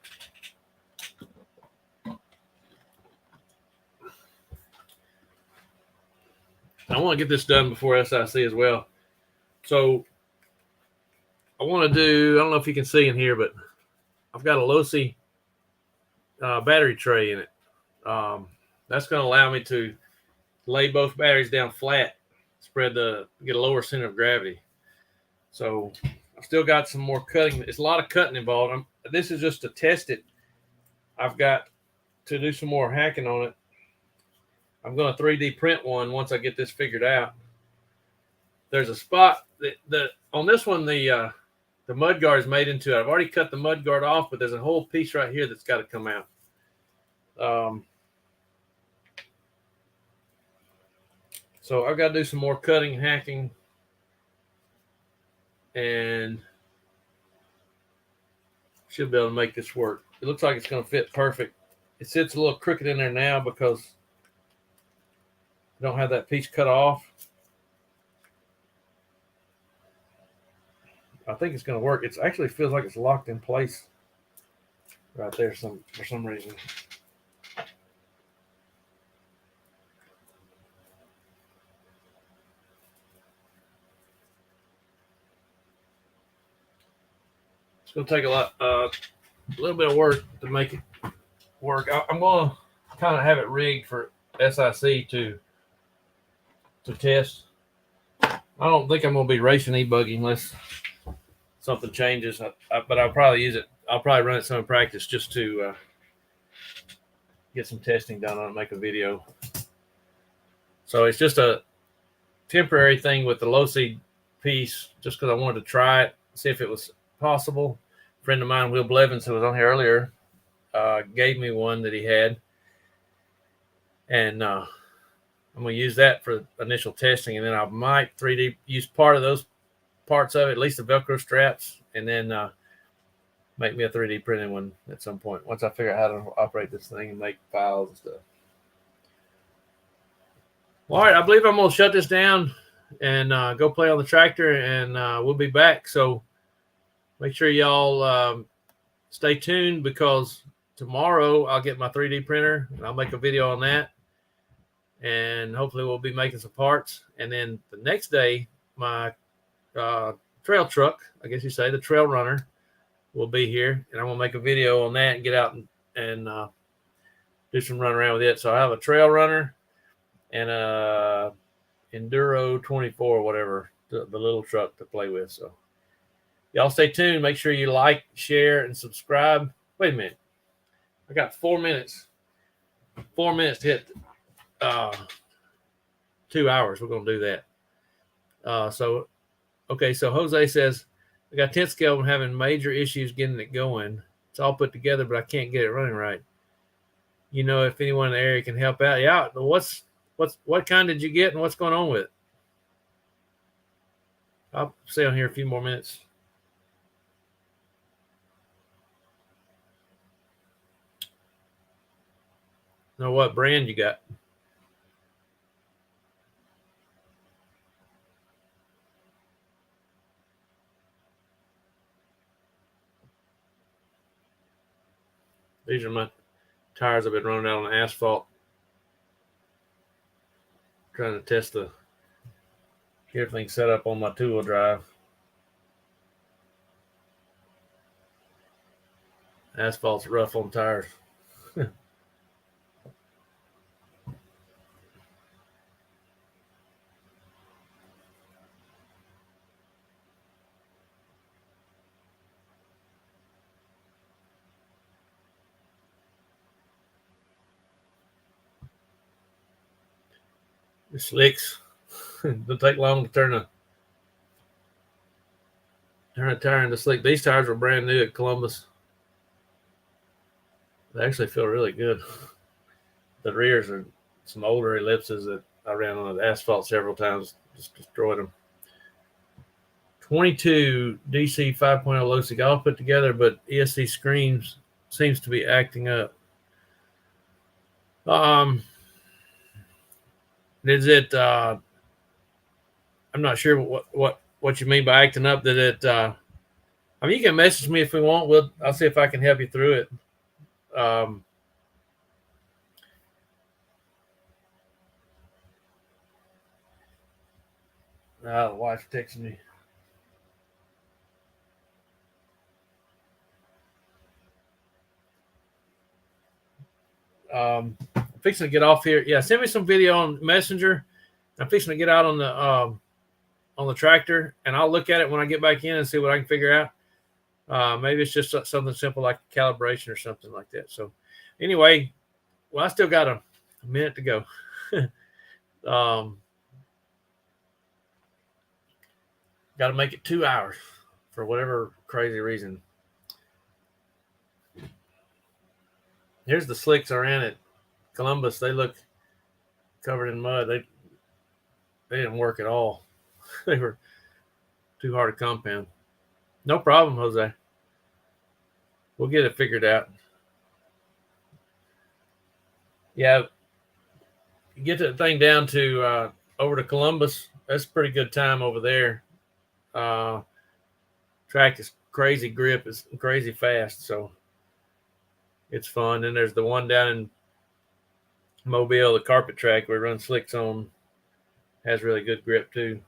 I want to get this done before SIC as well. So I want to do, I don't know if you can see in here, but I've got a Losi battery tray in it. That's going to allow me to lay both batteries down flat, get a lower center of gravity. So I've still got some more cutting. It's a lot of cutting involved. This is just to test it. I've got to do some more hacking on it. I'm going to 3D print one once I get this figured out. There's a spot that on this one, the mud guard is made into it. I've already cut the mud guard off, but there's a whole piece right here that's got to come out. So I've got to do some more cutting and hacking, and should be able to make this work. It looks like it's going to fit perfect. It sits a little crooked in there now because I don't have that piece cut off. I think it's going to work. It actually feels like it's locked in place right there for some reason. It's going to take a little bit of work to make it work. I'm going to kind of have it rigged for SIC to test. I don't think I'm going to be racing e-buggy unless something changes, but I'll probably use it. I'll probably run it some in practice just to get some testing done on it, make a video. So it's just a temporary thing with the low-seed piece, just because I wanted to try it, see if it was possible. A friend of mine, Will Blevins, who was on here earlier, gave me one that he had, and I'm going to use that for initial testing, and then I might 3D use part of those parts of it, at least the Velcro straps, and then make me a 3D printed one at some point once I figure out how to operate this thing and make files and stuff. All right, I believe I'm going to shut this down and go play on the tractor, and we'll be back. So make sure y'all stay tuned, because tomorrow I'll get my 3D printer and I'll make a video on that, and hopefully we'll be making some parts. And then the next day, my trail truck, I guess you say, the trail runner, will be here, and I'm going to make a video on that and get out and do do some run around with it. So I have a trail runner and a Enduro 24, whatever, the little truck to play with. So y'all stay tuned. Make sure you like, share, and subscribe. Wait a minute. I got 4 minutes. 4 minutes to hit 2 hours. We're going to do that. So Jose says, I got 10 scale. I'm having major issues getting it going. It's all put together, but I can't get it running right. You know, if anyone in the area can help out. Yeah. What kind did you get and what's going on with it? I'll stay on here a few more minutes. Know what brand you got? These are my tires I've been running out on the asphalt. Trying to test get everything set up on my two-wheel drive. Asphalt's rough on tires. The slicks. It'll take long to turn a tire into slick. These tires were brand new at Columbus. They actually feel really good. The rears are some older ellipses that I ran on the asphalt several times, just destroyed them. 22 DC 5.0 low sig all put together, but ESC screens seems to be acting up. Is it? I'm not sure what you mean by acting up. That it? I mean, you can message me if we want. I'll see if I can help you through it. The wife's texting me. I'm fixing to get off here. Yeah, send me some video on Messenger. I'm fixing to get out on the tractor, and I'll look at it when I get back in and see what I can figure out. Maybe it's just something simple like calibration or something like that. So anyway, well, I still got a minute to go. Got to make it 2 hours for whatever crazy reason. Here's the slicks I ran at Columbus. They look covered in mud. They didn't work at all. They were too hard to compound. No problem, Jose. We'll get it figured out. Yeah, you get that thing down to over to Columbus. That's a pretty good time over there. Track is crazy grip, is crazy fast, so it's fun. And there's the one down in Mobile, the carpet track we run slicks on, has really good grip too.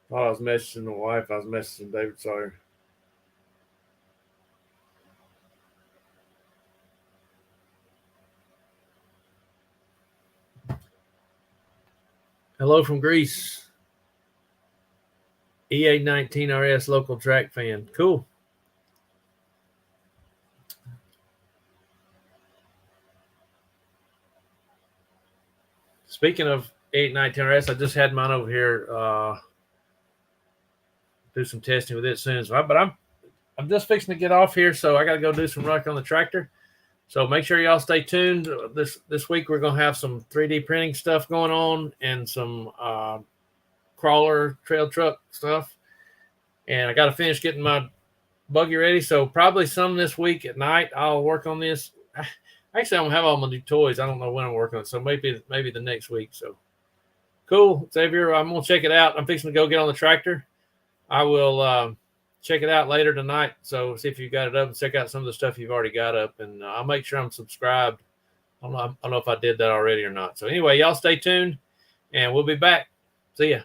While I was messaging the wife, I was messaging David Sawyer. Hello from Greece. EA19 RS local track fan. Cool. Speaking of 819 RS, I just had mine over here. Do some testing with it soon. But I'm just fixing to get off here, so I got to go do some work on the tractor. So make sure y'all stay tuned. This week we're going to have some 3D printing stuff going on and some crawler trail truck stuff. And I got to finish getting my buggy ready. So probably some this week at night I'll work on this. Actually, I don't have all my new toys. I don't know when I'm working on it. So maybe the next week. So cool, Xavier. I'm going to check it out. I'm fixing to go get on the tractor. I will check it out later tonight. So see if you got it up and check out some of the stuff you've already got up. And I'll make sure I'm subscribed. I don't know if I did that already or not. So anyway, y'all stay tuned and we'll be back. See ya.